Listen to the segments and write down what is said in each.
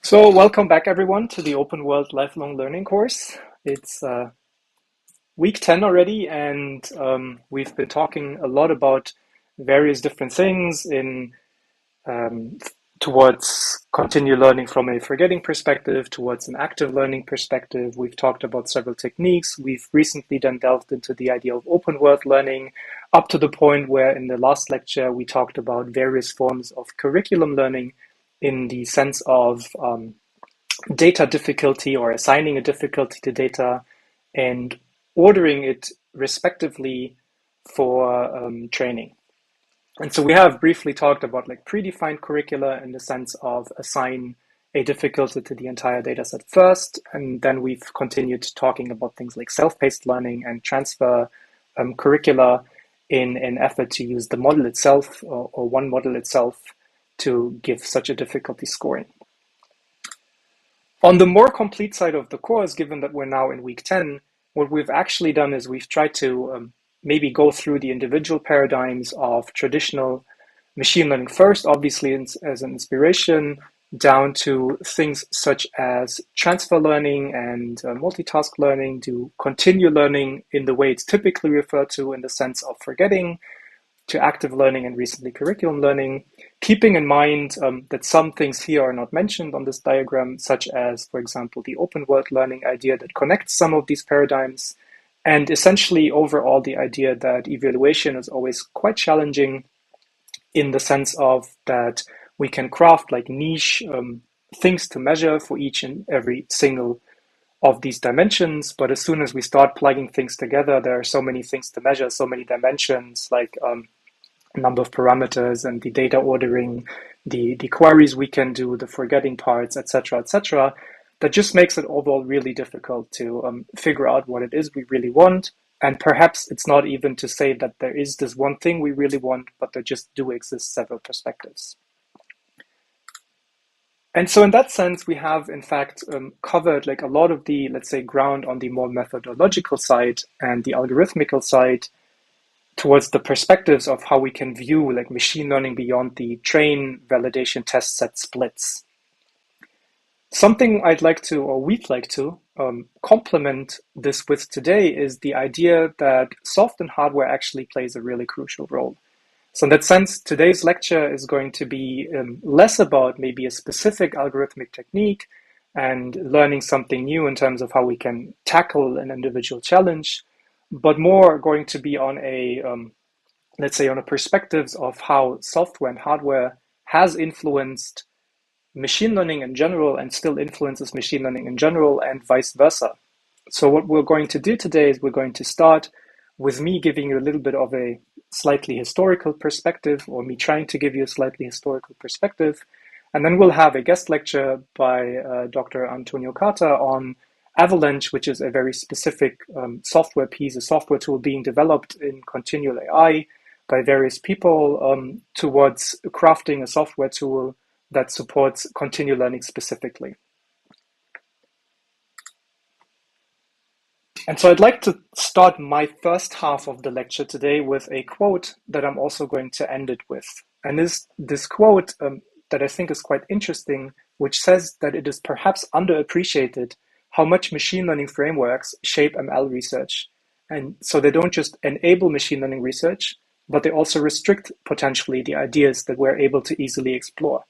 So welcome back everyone to the Open World Lifelong Learning course. It's week 10 already, and we've been talking a lot about various different things um, towards continual learning from a forgetting perspective, towards an active learning perspective. We've talked about several techniques. We've recently then delved into the idea of open world learning, up to the point where in the last lecture we talked about various forms of curriculum learning in the sense of data difficulty or assigning a difficulty to data and ordering it respectively for training. And so we have briefly talked about like predefined curricula in the sense of assign a difficulty to the entire dataset first, and then we've continued talking about things like self-paced learning and transfer curricula in an effort to use the model itself or one model itself to give such a difficulty scoring. On the more complete side of the course, given that we're now in week 10, what we've actually done is we've tried to maybe go through the individual paradigms of traditional machine learning first, obviously as an inspiration, down to things such as transfer learning and multitask learning, to continue learning in the way it's typically referred to in the sense of forgetting, to active learning and recently curriculum learning, keeping in mind that some things here are not mentioned on this diagram, such as, for example, the open world learning idea that connects some of these paradigms, and essentially overall the idea that evaluation is always quite challenging in the sense of that we can craft like niche things to measure for each and every single of these dimensions, but as soon as we start plugging things together, there are so many things to measure, so many dimensions, like number of parameters and the data ordering, the queries we can do, the forgetting parts, etc., that just makes it overall really difficult to figure out what it is we really want. And perhaps it's not even to say that there is this one thing we really want, but there just do exist several perspectives. And so in that sense, we have in fact covered like a lot of the, let's say, ground on the more methodological side and the algorithmical side towards the perspectives of how we can view like machine learning beyond the train, validation, test set splits. Something I'd like to, or we'd like to, complement this with today is the idea that soft and hardware actually plays a really crucial role. So in that sense, today's lecture is going to be less about maybe a specific algorithmic technique and learning something new in terms of how we can tackle an individual challenge, but more going to be on a, let's say, on a perspectives of how software and hardware has influenced machine learning in general and still influences machine learning in general and vice versa. So what we're going to do today is we're going to start with me giving you a little bit of a slightly historical perspective, or me trying to give you a slightly historical perspective. And then we'll have a guest lecture by Dr. Antonio Carter on Avalanche, which is a very specific software piece, a software tool being developed in continual AI by various people towards crafting a software tool that supports continual learning specifically. And so I'd like to start my first half of the lecture today with a quote that I'm also going to end it with. And this quote that I think is quite interesting, which says that it is perhaps underappreciated how much machine learning frameworks shape ML research. And so they don't just enable machine learning research, but they also restrict potentially the ideas that we're able to easily explore.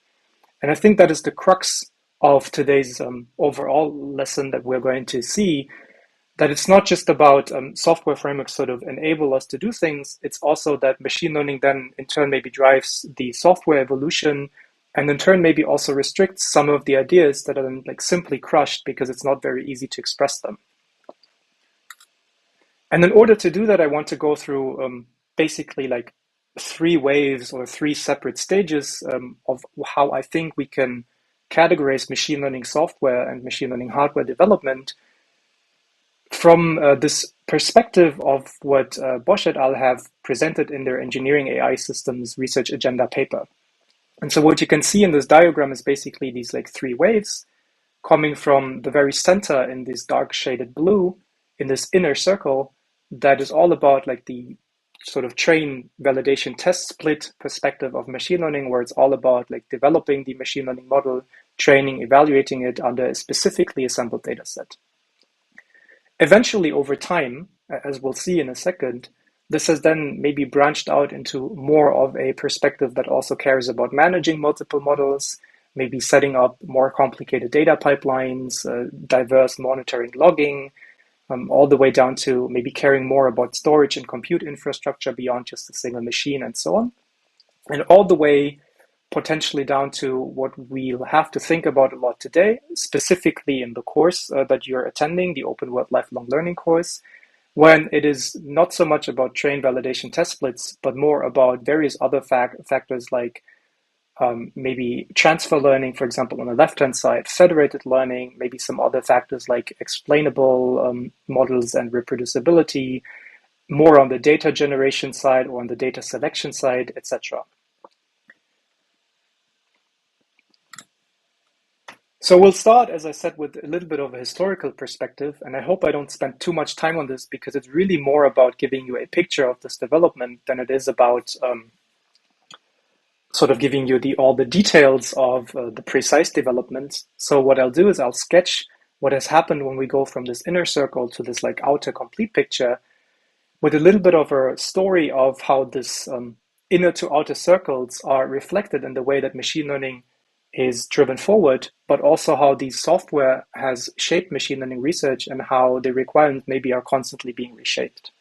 And I think that is the crux of today's overall lesson that we're going to see, that it's not just about software frameworks sort of enable us to do things, it's also that machine learning then in turn maybe drives the software evolution, and in turn maybe also restricts some of the ideas that are then like simply crushed because it's not very easy to express them. And in order to do that, I want to go through basically like three waves or three separate stages of how I think we can categorize machine learning software and machine learning hardware development from this perspective of what Bosch et al. Have presented in their Engineering AI Systems Research Agenda paper. And so what you can see in this diagram is basically these like three waves coming from the very center in this dark shaded blue, in this inner circle, that is all about like the sort of train validation test split perspective of machine learning, where it's all about like developing the machine learning model, training, evaluating it under a specifically assembled data set. Eventually, over time, as we'll see in a second, this has then maybe branched out into more of a perspective that also cares about managing multiple models, maybe setting up more complicated data pipelines, diverse monitoring logging, all the way down to maybe caring more about storage and compute infrastructure beyond just a single machine and so on. And all the way potentially down to what we'll have to think about a lot today, specifically in the course that you're attending, the Open World Lifelong Learning course, when it is not so much about train validation test splits, but more about various other factors like maybe transfer learning, for example, on the left-hand side, federated learning, maybe some other factors like explainable models and reproducibility, more on the data generation side or on the data selection side, etc. So we'll start, as I said, with a little bit of a historical perspective, and I hope I don't spend too much time on this because it's really more about giving you a picture of this development than it is about sort of giving you all the details of the precise developments. So what I'll do is I'll sketch what has happened when we go from this inner circle to this like outer complete picture with a little bit of a story of how this inner to outer circles are reflected in the way that machine learning is driven forward, but also how the software has shaped machine learning research and how the requirements maybe are constantly being reshaped.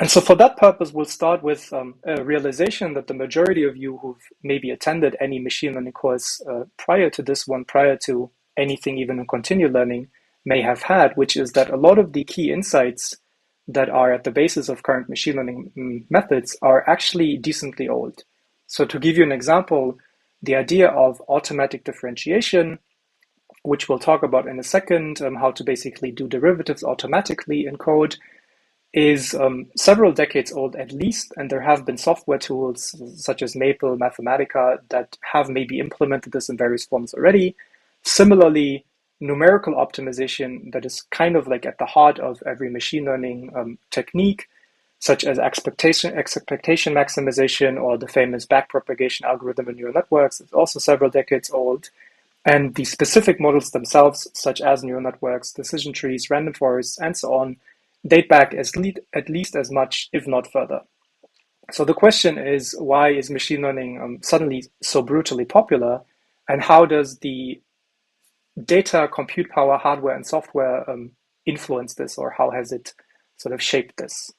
And so for that purpose, we'll start with a realization that the majority of you who've maybe attended any machine learning course prior to this one, prior to anything even in continual learning, may have had, which is that a lot of the key insights that are at the basis of current machine learning methods are actually decently old. So to give you an example, the idea of automatic differentiation, which we'll talk about in a second, how to basically do derivatives automatically in code, is several decades old at least, and there have been software tools such as Maple, Mathematica that have maybe implemented this in various forms already. Similarly, numerical optimization that is kind of like at the heart of every machine learning technique, such as expectation maximization or the famous backpropagation algorithm in neural networks, is also several decades old. And the specific models themselves, such as neural networks, decision trees, random forests, and so on, date back at least as much, if not further. So the question is, why is machine learning suddenly so brutally popular? And how does the data, compute power, hardware, and software influence this, or how has it sort of shaped this?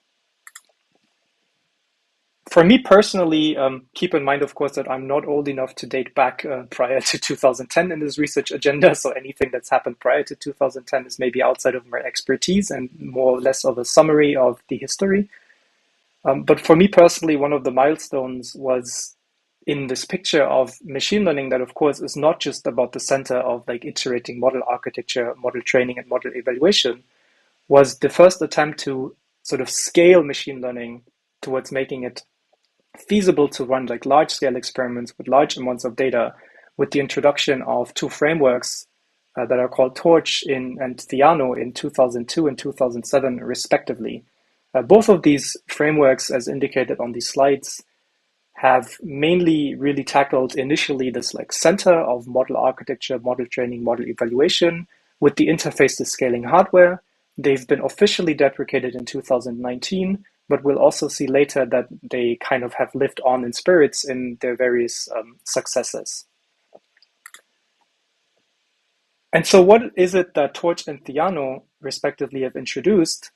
For me personally, keep in mind, of course, that I'm not old enough to date back prior to 2010 in this research agenda. So anything that's happened prior to 2010 is maybe outside of my expertise and more or less of a summary of the history. But for me personally, one of the milestones was in this picture of machine learning that, of course, is not just about the center of like iterating model architecture, model training, and model evaluation, was the first attempt to sort of scale machine learning towards making it feasible to run like large-scale experiments with large amounts of data, with the introduction of two frameworks that are called Torch and Theano in 2002 and 2007, respectively. Both of these frameworks, as indicated on these slides, have mainly really tackled initially this like center of model architecture, model training, model evaluation with the interface to scaling hardware. They've been officially deprecated in 2019, but we'll also see later that they kind of have lived on in spirits in their various successes. And so what is it that Torch and Theano respectively have introduced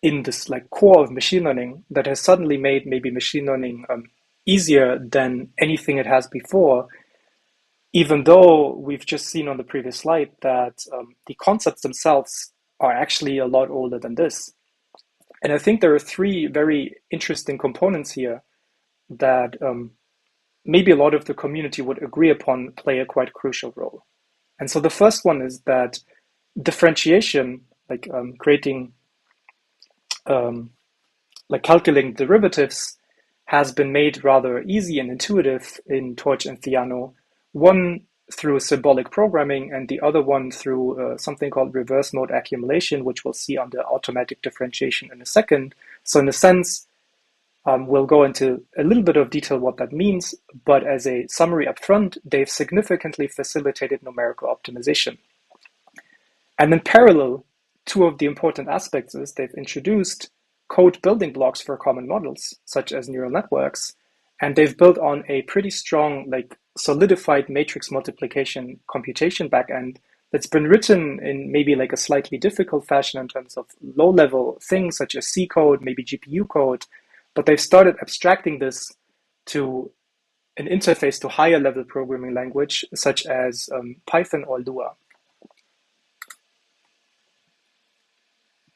in this like core of machine learning that has suddenly made maybe machine learning easier than anything it has before, even though we've just seen on the previous slide that the concepts themselves are actually a lot older than this. And I think there are three very interesting components here that maybe a lot of the community would agree upon play a quite crucial role. And so the first one is that differentiation, like creating, like calculating derivatives, has been made rather easy and intuitive in Torch and Theano, one through symbolic programming and the other one through something called reverse mode accumulation, which we'll see under automatic differentiation in a second. So in a sense, We'll go into a little bit of detail what that means, but as a summary upfront, they've significantly facilitated numerical optimization. And in parallel, two of the important aspects is they've introduced code building blocks for common models, such as neural networks, and they've built on a pretty strong, like solidified matrix multiplication computation backend that's been written in maybe like a slightly difficult fashion in terms of low-level things such as C code, maybe GPU code, but they've started abstracting this to an interface to higher level programming language such as Python or Lua.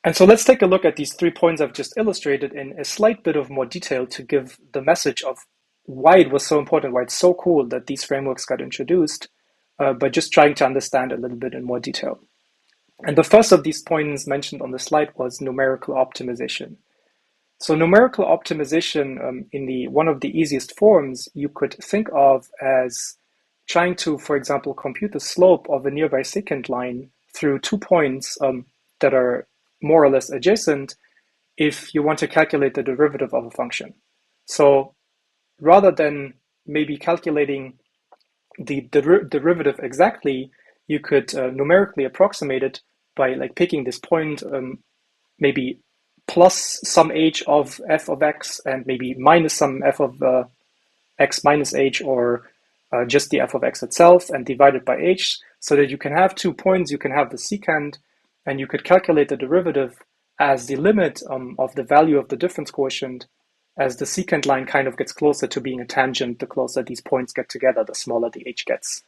And so let's take a look at these 3 points I've just illustrated in a slight bit of more detail to give the message of why it was so important, why it's so cool that these frameworks got introduced, but just trying to understand a little bit in more detail. And the first of these points mentioned on the slide was numerical optimization. So numerical optimization in one of the easiest forms you could think of as trying to, for example, compute the slope of a nearby secant line through 2 points that are more or less adjacent if you want to calculate the derivative of a function. So rather than maybe calculating the derivative exactly, you could numerically approximate it by like picking this point, maybe plus some h of f of x and maybe minus some f of x minus h, or just the f of x itself and divided by h, so that you can have 2 points, you can have the secant, and you could calculate the derivative as the limit of the value of the difference quotient as the secant line kind of gets closer to being a tangent. The closer these points get together, the smaller the h gets.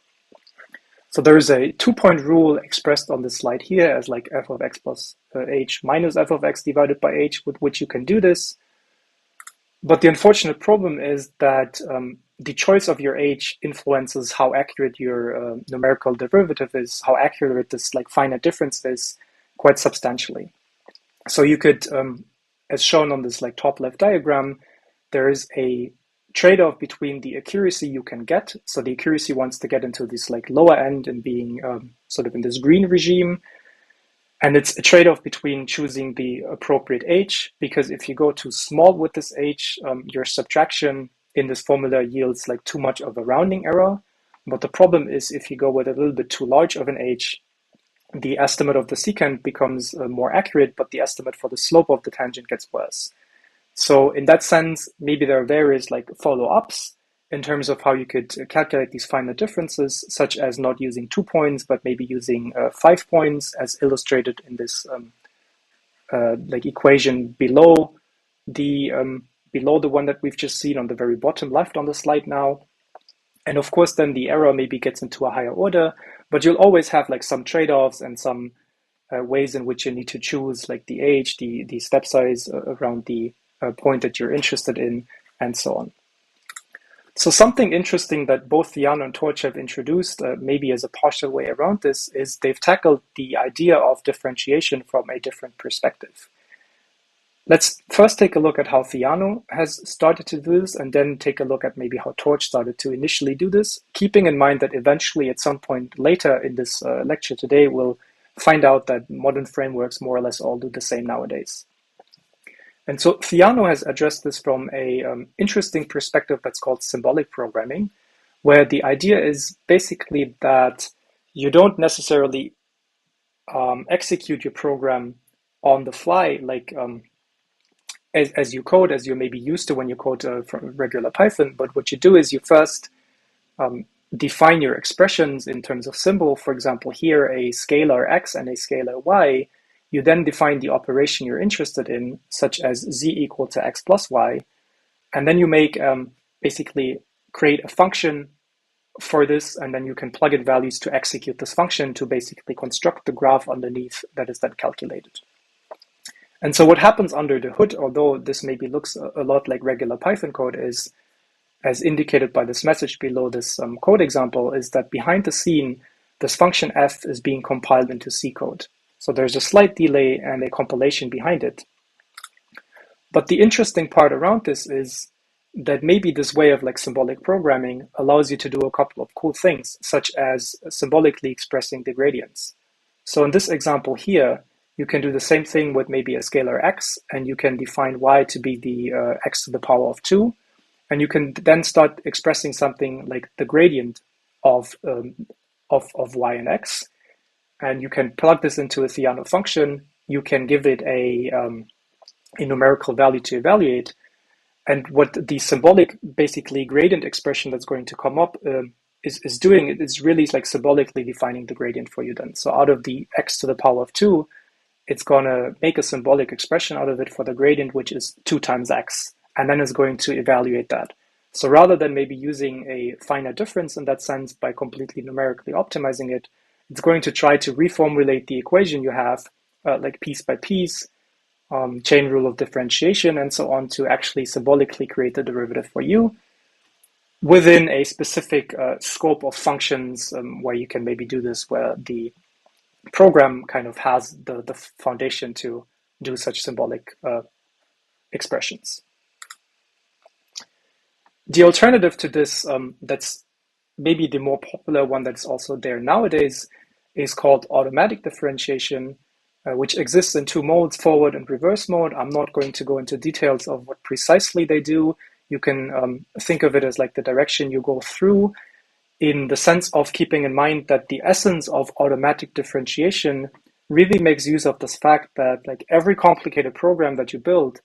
So there is a 2-point rule expressed on this slide here as like f of x plus h minus f of x divided by h, with which you can do this. But the unfortunate problem is that the choice of your h influences how accurate your numerical derivative is, how accurate this like finite difference is, quite substantially. So you could, as shown on this like top left diagram, there is a trade-off between the accuracy you can get. So the accuracy wants to get into this like lower end and being sort of in this green regime. And it's a trade-off between choosing the appropriate h, because if you go too small with this h, your subtraction in this formula yields like too much of a rounding error. But the problem is if you go with a little bit too large of an h, the estimate of the secant becomes more accurate, but the estimate for the slope of the tangent gets worse. So in that sense, maybe there are various like follow-ups in terms of how you could calculate these finite differences, such as not using 2 points, but maybe using 5 points, as illustrated in this like equation below the one that we've just seen on the very bottom left on the slide now. And of course, then the error maybe gets into a higher order, but you'll always have like some trade-offs and some ways in which you need to choose like the age, the step size around the point that you're interested in, and so on. So something interesting that both Theano and Torch have introduced, maybe as a partial way around this, is they've tackled the idea of differentiation from a different perspective. Let's first take a look at how Theano has started to do this, and then take a look at maybe how Torch started to initially do this, keeping in mind that eventually at some point later in this lecture today, we'll find out that modern frameworks more or less all do the same nowadays. And so Theano has addressed this from a interesting perspective that's called symbolic programming, where the idea is basically that you don't necessarily execute your program on the fly, like as you code, as you're maybe used to when you code from regular Python. But what you do is you first define your expressions in terms of symbol. For example, here a scalar x and a scalar y. You then define the operation you're interested in, such as z equal to x plus y. And then you make basically create a function for this, and then you can plug in values to execute this function to basically construct the graph underneath that is then calculated. And so what happens under the hood, although this maybe looks a lot like regular Python code, is, as indicated by this message below this code example, is that behind the scene, this function f is being compiled into C code. So there's a slight delay and a compilation behind it. But the interesting part around this is that maybe this way of like symbolic programming allows you to do a couple of cool things, such as symbolically expressing the gradients. So in this example here, You can do the same thing with maybe a scalar x, and you can define y to be the x to the power of 2. And you can then start expressing something like the gradient of y and x. And you can plug this into a Theano function. You can give it a numerical value to evaluate. And what the symbolic, basically, gradient expression that's going to come up is doing, it's really like symbolically defining the gradient for you then. So out of the x to the power of 2, it's going to make a symbolic expression out of it for the gradient, which is 2 times x, and then it's going to evaluate that. So rather than maybe using a finite difference in that sense by completely numerically optimizing it, it's going to try to reformulate the equation you have, like piece by piece, chain rule of differentiation, and so on, to actually symbolically create the derivative for you within a specific scope of functions where you can maybe do this, where the program kind of has the foundation to do such symbolic expressions. The alternative to this, that's maybe the more popular one that's also there nowadays, is called automatic differentiation, which exists in 2 modes, forward and reverse mode. I'm not going to go into details of what precisely they do. You can think of it as like the direction you go through, in the sense of keeping in mind that the essence of automatic differentiation really makes use of this fact that like every complicated program that you build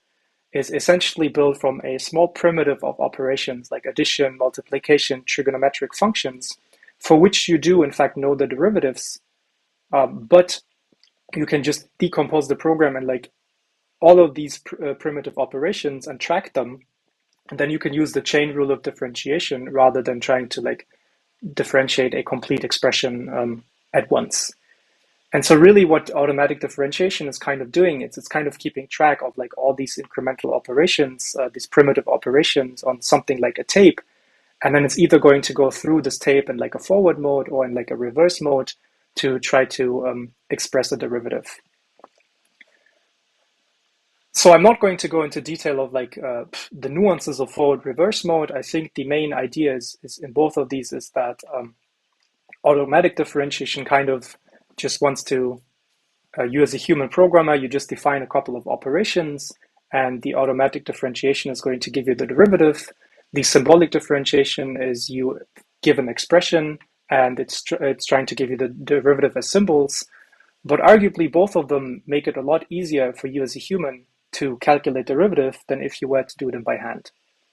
is essentially built from a small primitive of operations like addition, multiplication, trigonometric functions, for which you do in fact know the derivatives, but you can just decompose the program and like all of these primitive operations and track them, and then you can use the chain rule of differentiation rather than trying to like differentiate a complete expression at once. And so really what automatic differentiation is kind of doing, it's kind of keeping track of like all these incremental operations, these primitive operations on something like a tape. And then it's either going to go through this tape in like a forward mode or in like a reverse mode to try to express a derivative. So I'm not going to go into detail of like the nuances of forward reverse mode. I think the main idea is in both of these is that automatic differentiation kind of just wants to, you as a human programmer, you just define a couple of operations, and the automatic differentiation is going to give you the derivative. The symbolic differentiation is you give an expression, and it's trying to give you the derivative as symbols. But arguably, both of them make it a lot easier for you as a human to calculate derivative than if you were to do them by hand.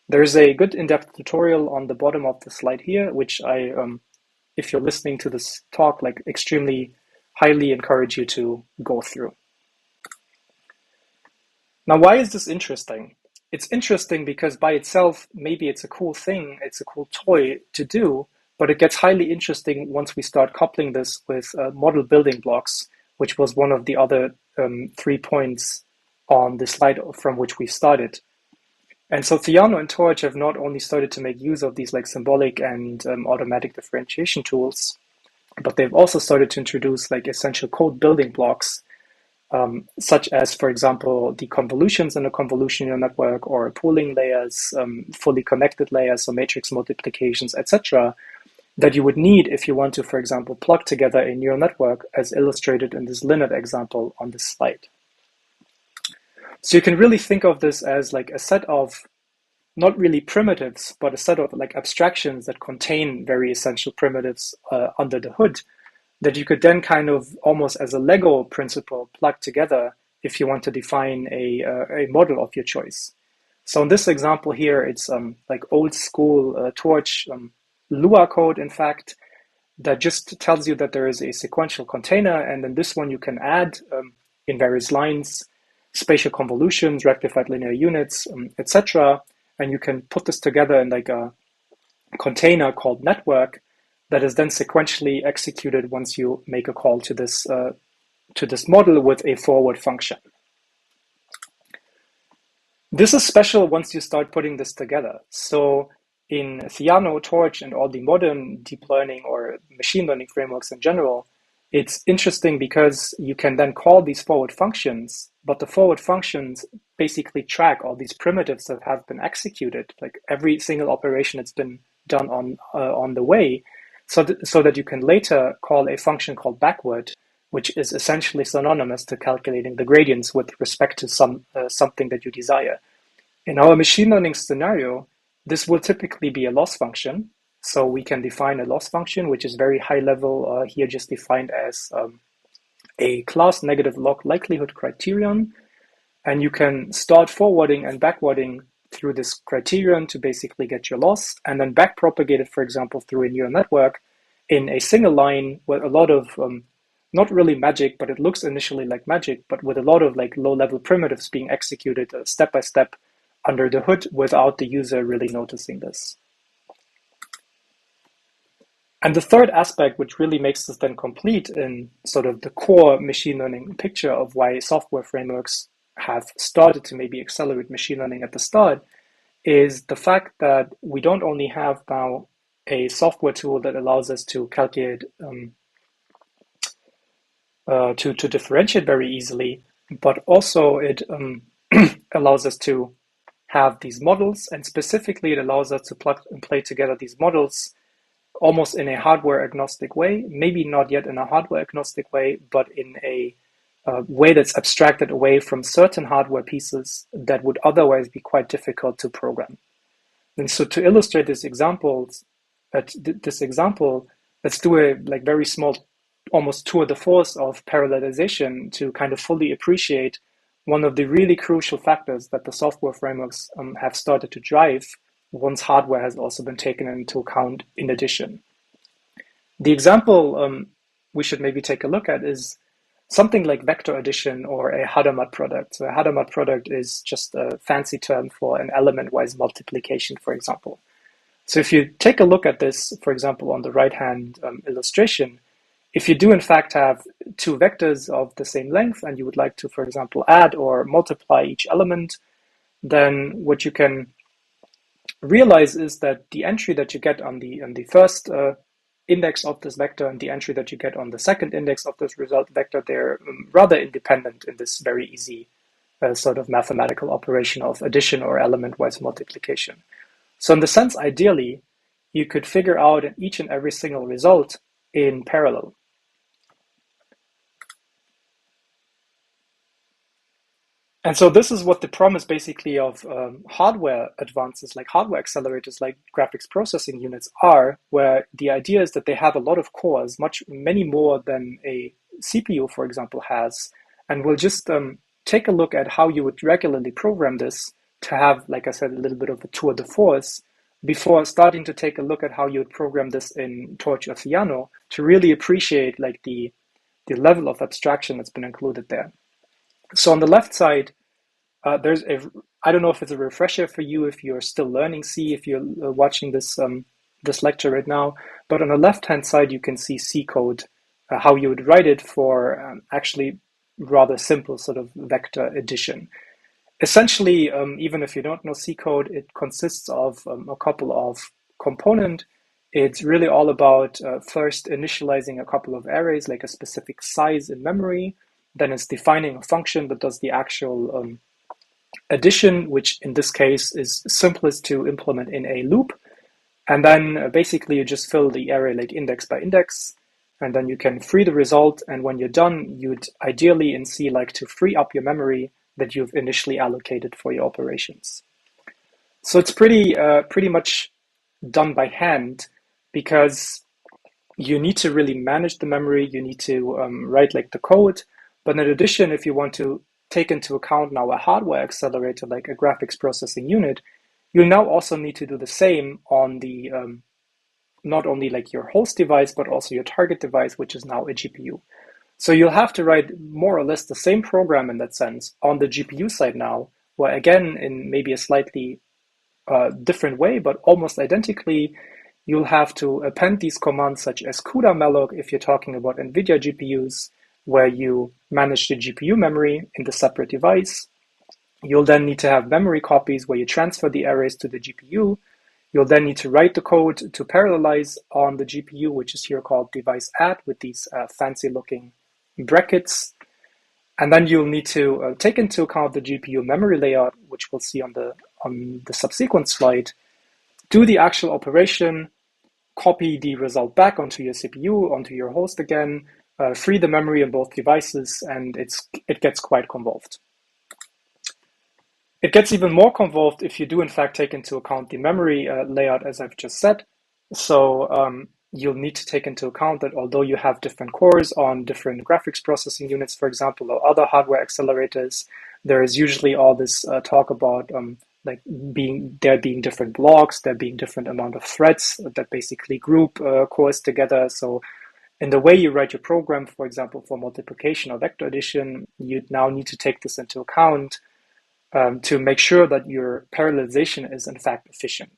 There's a good in-depth tutorial on the bottom of the slide here, which I, if you're listening to this talk, like extremely highly encourage you to go through. Now, why is this interesting? It's interesting because by itself, maybe it's a cool thing, it's a cool toy to do, but it gets highly interesting once we start coupling this with model building blocks, which was one of the other 3 points on the slide from which we started. And so Theano and Torch have not only started to make use of these like symbolic and automatic differentiation tools, but they've also started to introduce like essential code building blocks, such as, for example, the convolutions in a convolution neural network, or pooling layers, fully connected layers, so matrix multiplications, etc., that you would need if you want to, for example, plug together a neural network, as illustrated in this Linnet example on this slide. So you can really think of this as like a set of not really primitives, but a set of like abstractions that contain very essential primitives under the hood, that you could then kind of almost as a Lego principle plug together if you want to define a model of your choice. So in this example here, it's like old school Torch Lua code, in fact, that just tells you that there is a sequential container, and then this one you can add in various lines, spatial convolutions, rectified linear units, etc. And you can put this together in like a container called network that is then sequentially executed once you make a call to this model with a forward function. This is special once you start putting this together. So in Theano, Torch, and all the modern deep learning or machine learning frameworks in general, it's interesting because you can then call these forward functions, but the forward functions basically track all these primitives that have been executed, like every single operation that's been done on the way, so that you can later call a function called backward, which is essentially synonymous to calculating the gradients with respect to something that you desire. In our machine learning scenario, this will typically be a loss function. So we can define a loss function, which is very high level, here just defined as a class negative log likelihood criterion. And you can start forwarding and backwarding through this criterion to basically get your loss, and then backpropagate it, for example, through a neural network in a single line with a lot of, not really magic, but it looks initially like magic, but with a lot of like low-level primitives being executed step by step under the hood without the user really noticing this. And the third aspect, which really makes this then complete in sort of the core machine learning picture of why software frameworks have started to maybe accelerate machine learning at the start, is the fact that we don't only have now a software tool that allows us to calculate, to differentiate very easily, but also it allows us to have these models, and specifically it allows us to plug and play together these models almost in a hardware agnostic way, maybe not yet in a hardware agnostic way, but in a way that's abstracted away from certain hardware pieces that would otherwise be quite difficult to program. And so to illustrate this example, let's do a like very small, almost tour de force of parallelization to kind of fully appreciate one of the really crucial factors that the software frameworks have started to drive once hardware has also been taken into account in addition. The example we should maybe take a look at is something like vector addition or a Hadamard product. So a Hadamard product is just a fancy term for an element-wise multiplication, for example. So if you take a look at this, for example, on the right-hand illustration, if you do in fact have two vectors of the same length and you would like to, for example, add or multiply each element, then what you can realize is that the entry that you get on the first index of this vector and the entry that you get on the second index of this result vector, they're rather independent in this very easy sort of mathematical operation of addition or element-wise multiplication. So in the sense, ideally, you could figure out each and every single result in parallel. And so this is what the promise basically of hardware advances, like hardware accelerators, like graphics processing units are, where the idea is that they have a lot of cores, many more than a CPU, for example, has. And we'll just take a look at how you would regularly program this to have, like I said, a little bit of a tour de force before starting to take a look at how you would program this in Torch or Theano to really appreciate like the level of abstraction that's been included there. So on the left side, there's I don't know if it's a refresher for you if you're still learning C, if you're watching this lecture right now, but on the left-hand side, you can see C code, how you would write it for actually rather simple sort of vector addition. Essentially, even if you don't know C code, it consists of a couple of components. It's really all about first initializing a couple of arrays, like a specific size in memory. Then it's defining a function that does the actual addition, which in this case is simplest to implement in a loop. And then basically you just fill the array like index by index, and then you can free the result. And when you're done, you'd ideally in C like to free up your memory that you've initially allocated for your operations. So it's pretty much done by hand, because you need to really manage the memory. You need to write like the code. But in addition, if you want to take into account now a hardware accelerator like a graphics processing unit, you'll now also need to do the same on the not only like your host device, but also your target device, which is now a GPU. So you'll have to write more or less the same program in that sense on the GPU side now, where again, in maybe a slightly different way, but almost identically, you'll have to append these commands such as CUDA malloc if you're talking about NVIDIA GPUs, where you manage the GPU memory in the separate device. You'll then need to have memory copies where you transfer the arrays to the GPU. You'll then need to write the code to parallelize on the GPU, which is here called device add with these fancy looking brackets. And then you'll need to take into account the GPU memory layout, which we'll see on the subsequent slide, do the actual operation, copy the result back onto your CPU, onto your host again, free the memory on both devices, and it gets quite convolved. It gets even more convolved if you do in fact take into account the memory layout, as I've just said. So you'll need to take into account that although you have different cores on different graphics processing units, for example, or other hardware accelerators, there is usually all this talk about like there being different blocks, there being different amount of threads that basically group cores together. So in the way you write your program, for example, for multiplication or vector addition, you now need to take this into account to make sure that your parallelization is in fact efficient.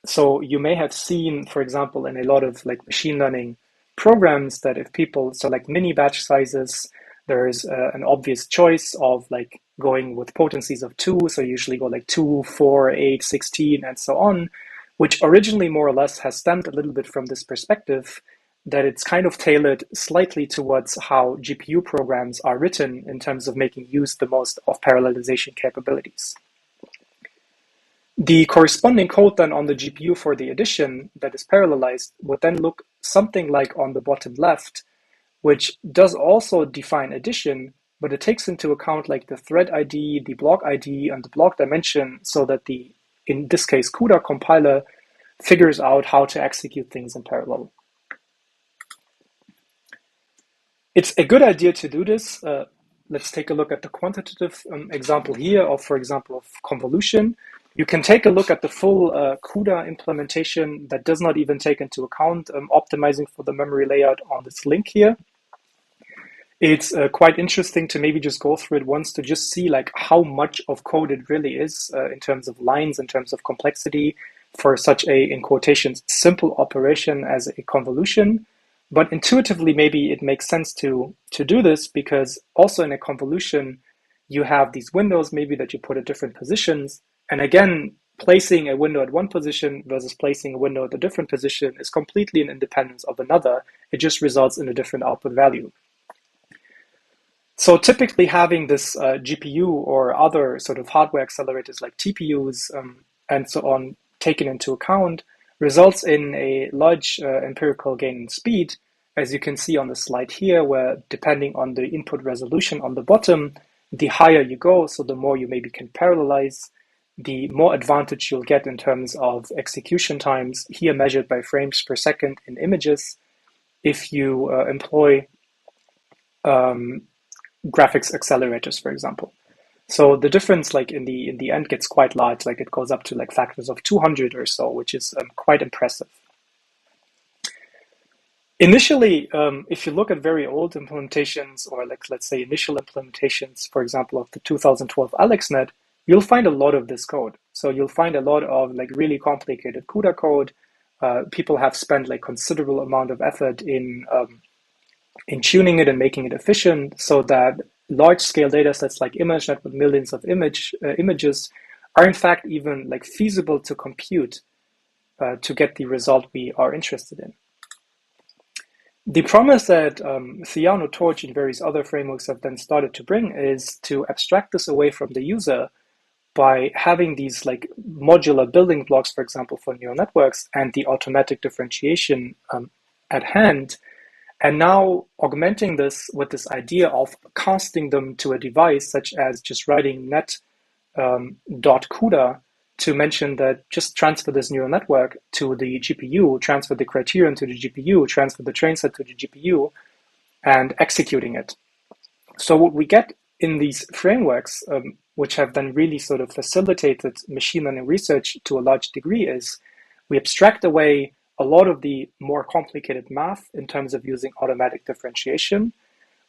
So you may have seen, for example, in a lot of like machine learning programs that if people select mini batch sizes, there is an obvious choice of like going with potencies of 2. So you usually go like 2, 4, 8, 16, and so on, which originally more or less has stemmed a little bit from this perspective that it's kind of tailored slightly towards how GPU programs are written in terms of making use the most of parallelization capabilities. The corresponding code then on the GPU for the addition that is parallelized would then look something like on the bottom left, which does also define addition, but it takes into account like the thread ID, the block ID, and the block dimension so that the, in this case, CUDA compiler figures out how to execute things in parallel. It's a good idea to do this. Let's take a look at the quantitative example here of, for example, of convolution. You can take a look at the full CUDA implementation that does not even take into account optimizing for the memory layout on this link here. It's quite interesting to maybe just go through it once to just see like how much of code it really is in terms of lines, in terms of complexity for such a, in quotations, simple operation as a convolution. But intuitively, maybe it makes sense to do this because also in a convolution, you have these windows maybe that you put at different positions. And again, placing a window at one position versus placing a window at a different position is completely in independence of another. It just results in a different output value. So typically having this GPU or other sort of hardware accelerators like TPUs and so on taken into account results in a large empirical gain in speed, as you can see on the slide here, where depending on the input resolution on the bottom, the higher you go, so the more you maybe can parallelize, the more advantage you'll get in terms of execution times, here measured by frames per second in images, if you employ graphics accelerators, for example. So the difference, like in the end, gets quite large. Like it goes up to like factors of 200 or so, which is quite impressive. Initially, if you look at very old implementations, or like let's say initial implementations, for example, of the 2012 AlexNet, you'll find a lot of this code. So you'll find a lot of like really complicated CUDA code. People have spent like considerable amount of effort in tuning it and making it efficient so that large-scale data sets like ImageNet with millions of images are in fact even like feasible to compute to get the result we are interested in. The promise that Theano, Torch, and various other frameworks have then started to bring is to abstract this away from the user by having these like modular building blocks, for example, for neural networks and the automatic differentiation at hand, and now augmenting this with this idea of casting them to a device, such as just writing net.CUDA to mention that just transfer this neural network to the GPU, transfer the criterion to the GPU, transfer the train set to the GPU, and executing it. So what we get in these frameworks, which have then really sort of facilitated machine learning research to a large degree, is we abstract away a lot of the more complicated math in terms of using automatic differentiation.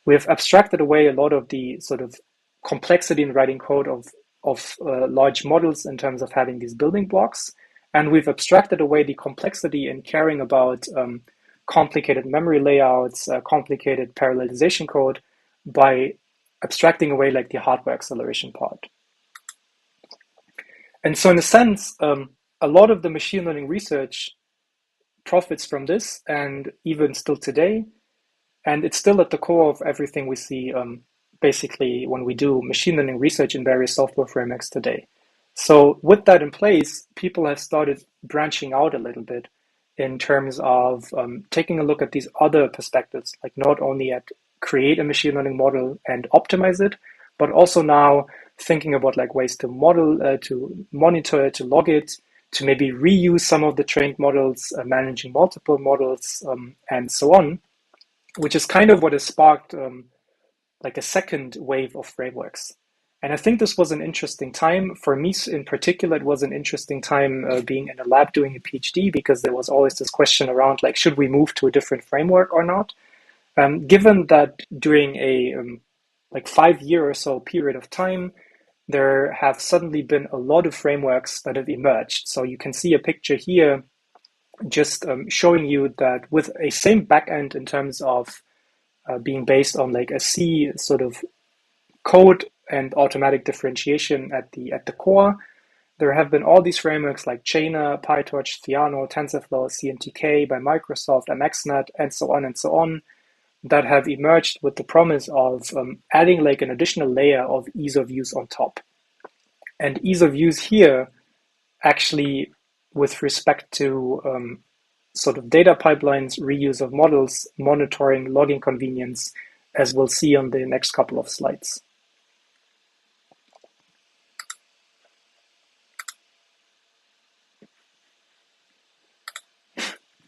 We have abstracted away a lot of the sort of complexity in writing code of large models in terms of having these building blocks. And we've abstracted away the complexity in caring about complicated memory layouts, complicated parallelization code by abstracting away like the hardware acceleration part. And so in a sense, a lot of the machine learning research profits from this, and even still today, and it's still at the core of everything we see basically when we do machine learning research in various software frameworks today. So with that in place, people have started branching out a little bit in terms of taking a look at these other perspectives, like not only at create a machine learning model and optimize it, but also now thinking about like ways to model, to monitor it, to log it, to maybe reuse some of the trained models, managing multiple models, and so on, which is kind of what has sparked like a second wave of frameworks. And I think this was an interesting time. For me in particular, it was an interesting time being in a lab doing a PhD, because there was always this question around like, should we move to a different framework or not? Given that during a like 5 year or so period of time, there have suddenly been a lot of frameworks that have emerged. So you can see a picture here just showing you that with a same backend in terms of being based on like a C sort of code and automatic differentiation at the core, there have been all these frameworks like Chainer, PyTorch, Theano, TensorFlow, CNTK by Microsoft, MXNet, and so on, that have emerged with the promise of adding like an additional layer of ease of use on top. And ease of use here, actually, with respect to sort of data pipelines, reuse of models, monitoring, logging convenience, as we'll see on the next couple of slides.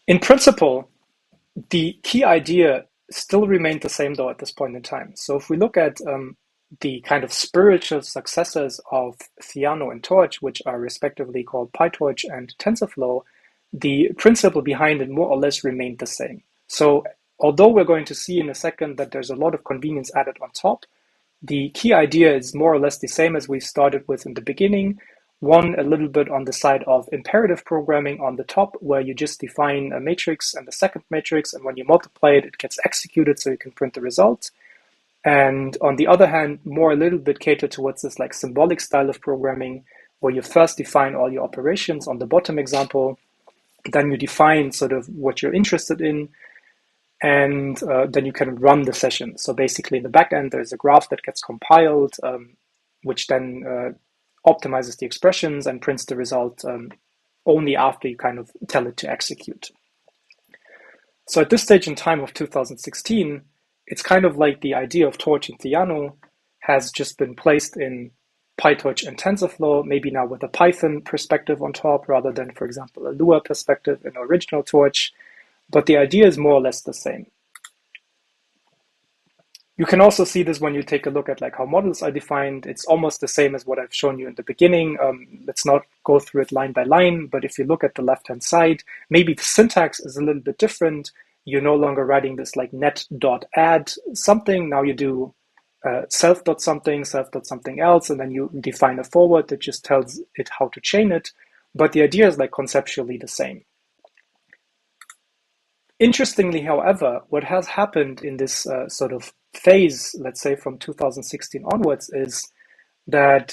In principle, the key idea still remained the same though at this point in time. So if we look at the kind of spiritual successors of Theano and Torch, which are respectively called PyTorch and TensorFlow, the principle behind it more or less remained the same. So although we're going to see in a second that there's a lot of convenience added on top, the key idea is more or less the same as we started with in the beginning. One, a little bit on the side of imperative programming on the top, where you just define a matrix and the second matrix, and when you multiply it, it gets executed so you can print the result. And on the other hand, more a little bit catered towards this like symbolic style of programming, where you first define all your operations on the bottom example, then you define sort of what you're interested in, and then you can run the session. So basically in the backend, there's a graph that gets compiled, which then optimizes the expressions and prints the result only after you kind of tell it to execute. So at this stage in time of 2016, it's kind of like the idea of Torch and Theano has just been placed in PyTorch and TensorFlow, maybe now with a Python perspective on top rather than, for example, a Lua perspective in original Torch. But the idea is more or less the same. You can also see this when you take a look at like how models are defined. It's almost the same as what I've shown you in the beginning. Let's not go through it line by line, but if you look at the left-hand side, maybe the syntax is a little bit different. You're no longer writing this like net.add something. Now you do self.something, self.something else, and then you define a forward that just tells it how to chain it. But the idea is like conceptually the same. Interestingly, however, what has happened in this sort of phase, let's say from 2016 onwards, is that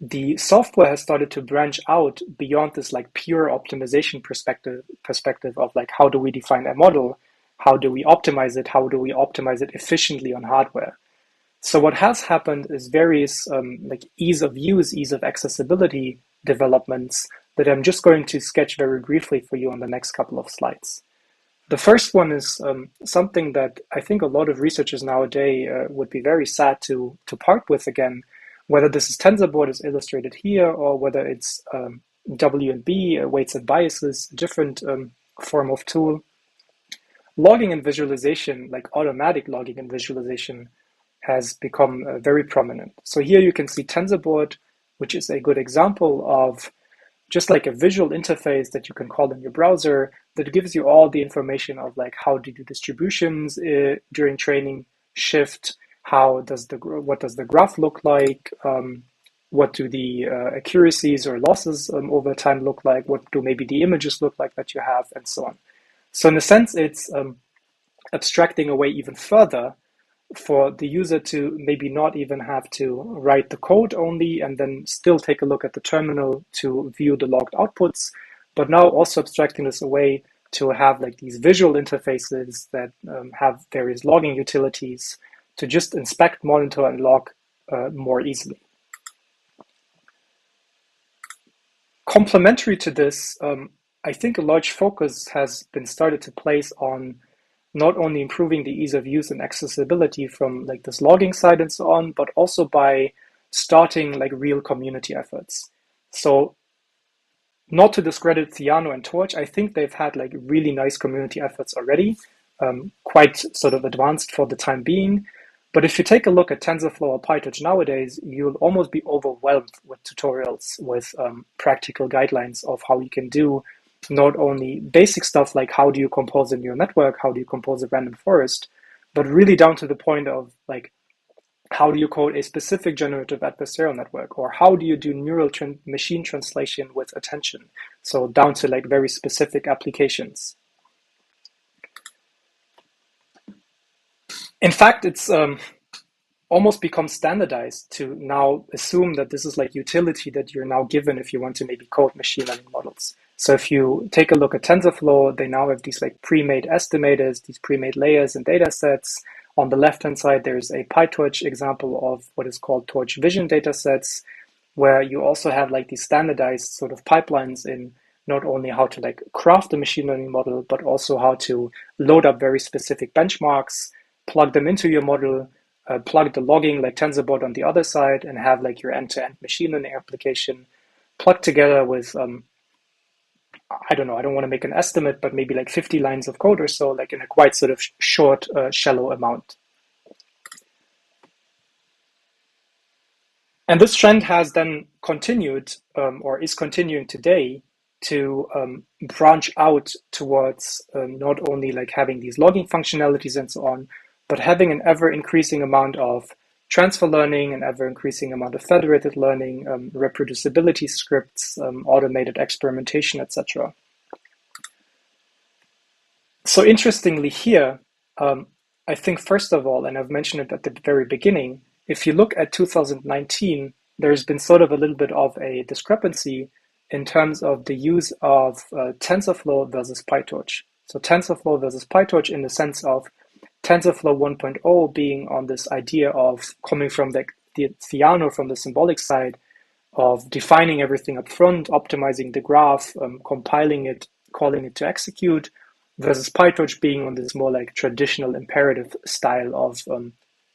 the software has started to branch out beyond this like pure optimization perspective of like, how do we define a model? How do we optimize it? How do we optimize it efficiently on hardware? So what has happened is various like ease of use, ease of accessibility developments that I'm just going to sketch very briefly for you on the next couple of slides. The first one is something that I think a lot of researchers nowadays would be very sad to part with again, whether this is TensorBoard as illustrated here, or whether it's W&B, weights and biases, a different form of tool. Logging and visualization, like automatic logging and visualization, has become very prominent. So here you can see TensorBoard, which is a good example of just like a visual interface that you can call in your browser that gives you all the information of like how do you do distributions during training, shift, what does the graph look like, what do the accuracies or losses over time look like, what do maybe the images look like that you have, and so on. So in a sense, it's abstracting away even further for the user to maybe not even have to write the code only and then still take a look at the terminal to view the logged outputs, but now also abstracting this away to have like these visual interfaces that have various logging utilities to just inspect, monitor, and log more easily. Complementary to this, I think a large focus has been started to place on not only improving the ease of use and accessibility from like this logging side and so on, but also by starting like real community efforts. So not to discredit Theano and Torch, I think they've had like really nice community efforts already, quite sort of advanced for the time being. But if you take a look at TensorFlow or PyTorch nowadays, you'll almost be overwhelmed with tutorials, with practical guidelines of how you can do not only basic stuff like how do you compose a neural network, how do you compose a random forest, but really down to the point of like how do you code a specific generative adversarial network, or how do you do neural machine translation with attention? So down to like very specific applications. In fact, it's almost become standardized to now assume that this is like utility that you're now given if you want to maybe code machine learning models. So if you take a look at TensorFlow, they now have these like pre-made estimators, these pre-made layers and data sets. On the left-hand side, there's a PyTorch example of what is called Torch Vision datasets, where you also have like these standardized sort of pipelines in not only how to like craft a machine learning model, but also how to load up very specific benchmarks, plug them into your model, plug the logging like TensorBot on the other side, and have like your end-to-end machine learning application plugged together with, I don't know, I don't want to make an estimate, but maybe like 50 lines of code or so, like in a quite sort of short, shallow amount. And this trend has then continued, or is continuing today, to branch out towards not only like having these logging functionalities and so on, but having an ever increasing amount of transfer learning, an ever increasing amount of federated learning, reproducibility scripts, automated experimentation, etc. So interestingly here, I think first of all, and I've mentioned it at the very beginning, if you look at 2019, there's been sort of a little bit of a discrepancy in terms of the use of TensorFlow versus PyTorch. So TensorFlow versus PyTorch in the sense of TensorFlow 1.0 being on this idea of coming from the Theano, from the symbolic side, of defining everything up front, optimizing the graph, compiling it, calling it to execute, versus PyTorch being on this more like traditional imperative style of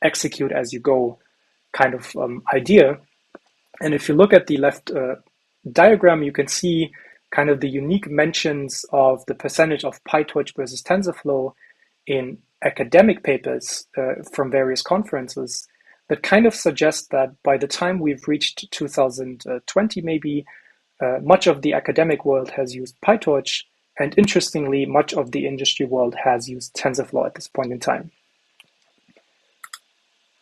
execute as you go kind of idea. And if you look at the left diagram, you can see kind of the unique mentions of the percentage of PyTorch versus TensorFlow in academic papers from various conferences that kind of suggest that by the time we've reached 2020, maybe much of the academic world has used PyTorch, and interestingly, much of the industry world has used TensorFlow at this point in time.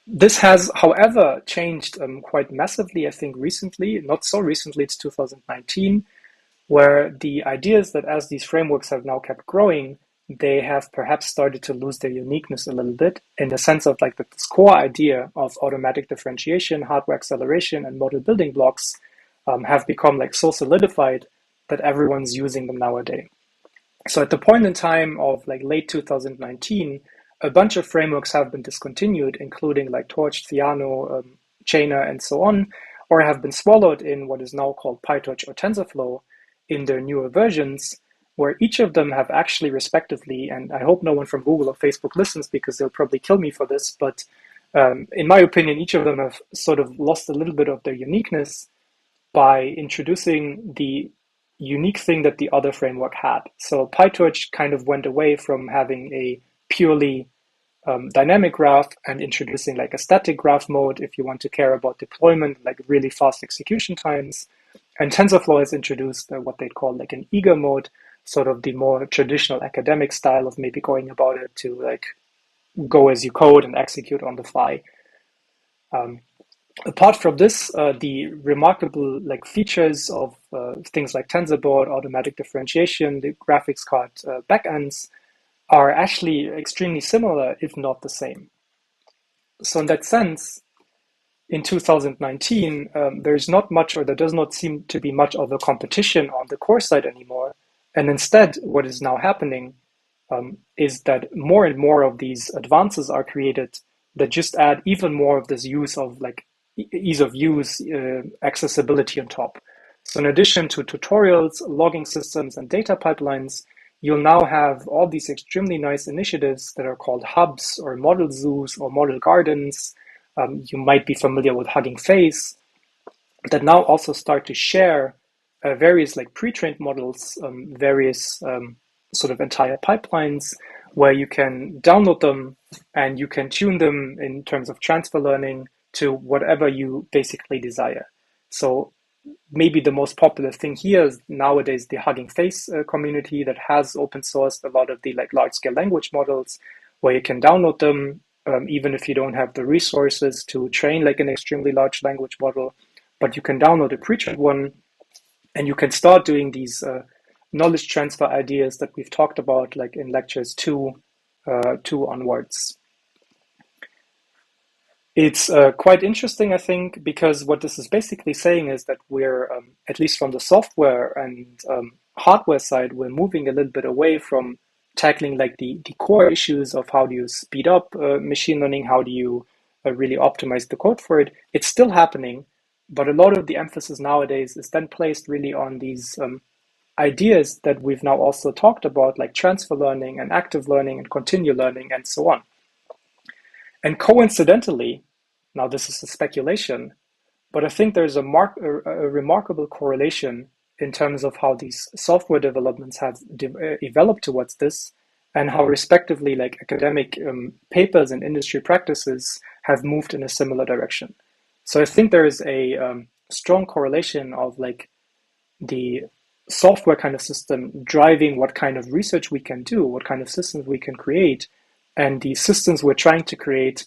This has, however, changed quite massively, I think, recently. Not so recently, it's 2019, where the idea is that as these frameworks have now kept growing, they have perhaps started to lose their uniqueness a little bit, in the sense of like this core idea of automatic differentiation, hardware acceleration, and model building blocks have become like so solidified that everyone's using them nowadays. So at the point in time of like late 2019, a bunch of frameworks have been discontinued, including like Torch, Theano, Chainer, and so on, or have been swallowed in what is now called PyTorch or TensorFlow in their newer versions, where each of them have actually respectively, and I hope no one from Google or Facebook listens because they'll probably kill me for this, but in my opinion, each of them have sort of lost a little bit of their uniqueness by introducing the unique thing that the other framework had. So PyTorch kind of went away from having a purely dynamic graph and introducing like a static graph mode if you want to care about deployment, like really fast execution times. And TensorFlow has introduced what they'd call like an eager mode, sort of the more traditional academic style of maybe going about it to like go as you code and execute on the fly. Apart from this, the remarkable like features of things like TensorBoard, automatic differentiation, the graphics card backends are actually extremely similar, if not the same. So in that sense, in 2019, there's not much, or there does not seem to be much of a competition on the core side anymore. And instead, what is now happening is that more and more of these advances are created that just add even more of this use of like ease of use, accessibility on top. So in addition to tutorials, logging systems, and data pipelines, you'll now have all these extremely nice initiatives that are called hubs or model zoos or model gardens. You might be familiar with Hugging Face, that now also start to share various like pre-trained models, various sort of entire pipelines where you can download them and you can tune them in terms of transfer learning to whatever you basically desire. So maybe the most popular thing here is nowadays the Hugging Face community that has open sourced a lot of the like large scale language models where you can download them even if you don't have the resources to train like an extremely large language model, but you can download a pre-trained one and you can start doing these knowledge transfer ideas that we've talked about like in lectures two onwards. It's quite interesting, I think, because what this is basically saying is that we're, at least from the software and hardware side, we're moving a little bit away from tackling like the core issues of how do you speed up machine learning, how do you really optimize the code for it. It's still happening, but a lot of the emphasis nowadays is then placed really on these ideas that we've now also talked about, like transfer learning and active learning and continual learning and so on. And coincidentally, now this is a speculation, but I think there's a remarkable correlation in terms of how these software developments have developed towards this and how respectively like academic papers and industry practices have moved in a similar direction. So I think there is a strong correlation of like the software kind of system driving what kind of research we can do, what kind of systems we can create, and the systems we're trying to create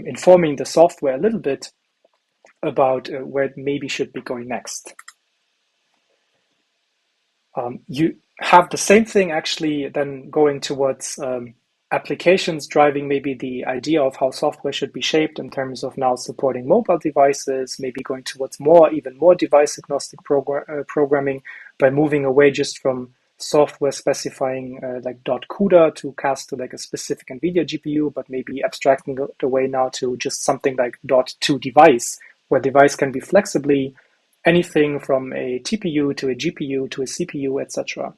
informing the software a little bit about where it maybe should be going next. You have the same thing actually then going towards applications driving maybe the idea of how software should be shaped in terms of now supporting mobile devices, maybe going towards even more device agnostic programming by moving away just from software specifying like .CUDA to cast to like a specific NVIDIA GPU, but maybe abstracting the way now to just something like .to device, where device can be flexibly anything from a TPU to a GPU to a CPU, etc.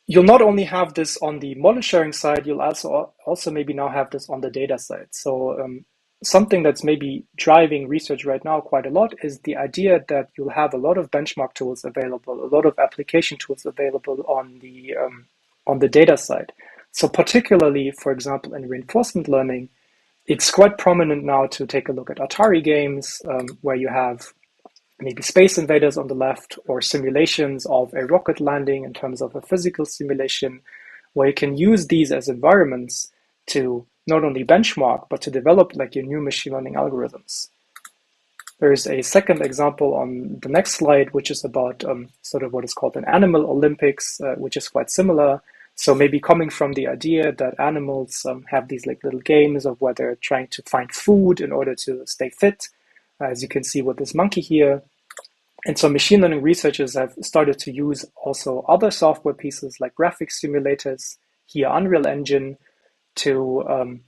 You'll not only have this on the model sharing side, you'll also maybe now have this on the data side. So something that's maybe driving research right now quite a lot is the idea that you'll have a lot of benchmark tools available, a lot of application tools available on the data side. So particularly, for example, in reinforcement learning, it's quite prominent now to take a look at Atari games, where you have maybe Space Invaders on the left, or simulations of a rocket landing in terms of a physical simulation, where you can use these as environments to not only benchmark, but to develop like your new machine learning algorithms. There's a second example on the next slide, which is about sort of what is called an animal Olympics, which is quite similar. So maybe coming from the idea that animals have these like little games of where they're trying to find food in order to stay fit, as you can see with this monkey here. And so machine learning researchers have started to use also other software pieces like graphics simulators, here Unreal Engine, to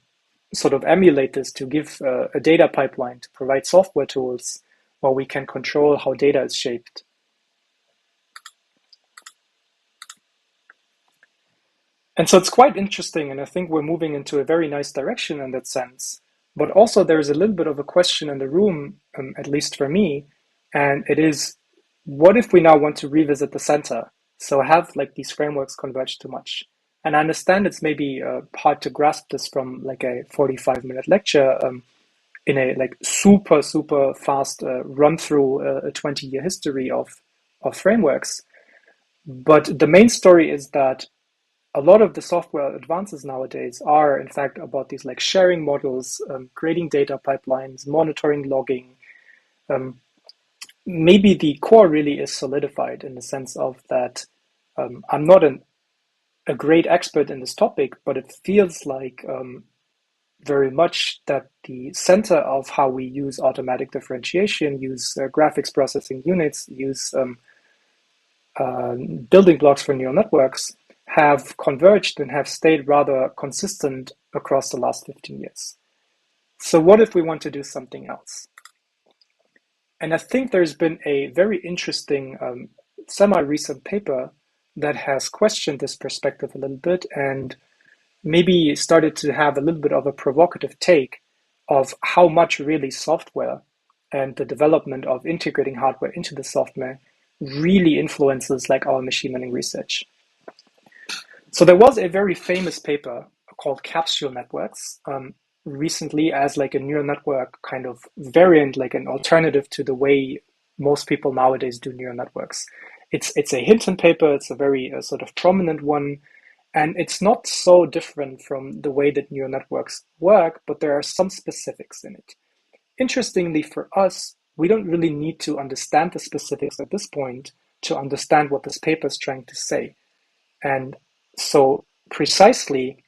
sort of emulate this, to give a data pipeline, to provide software tools where we can control how data is shaped. And so it's quite interesting, and I think we're moving into a very nice direction in that sense. But also there's a little bit of a question in the room, at least for me, and it is, what if we now want to revisit the center? So have like these frameworks converge too much? And I understand it's maybe hard to grasp this from like a 45-minute lecture in a like super fast run through a 20-year history of frameworks. But the main story is that a lot of the software advances nowadays are in fact about these like sharing models, creating data pipelines, monitoring, logging. Maybe the core really is solidified in the sense of that I'm not a great expert in this topic, but it feels like very much that the center of how we use automatic differentiation, use graphics processing units, use building blocks for neural networks have converged and have stayed rather consistent across the last 15 years. So what if we want to do something else? And I think there's been a very interesting semi-recent paper that has questioned this perspective a little bit and maybe started to have a little bit of a provocative take of how much really software and the development of integrating hardware into the software really influences like our machine learning research. So there was a very famous paper called capsule networks recently as like a neural network kind of variant, like an alternative to the way most people nowadays do neural networks. It's a Hinton paper. It's a very sort of prominent one, and it's not so different from the way that neural networks work, but there are some specifics in it. Interestingly for us, we don't really need to understand the specifics at this point to understand what this paper is trying to say. And so precisely,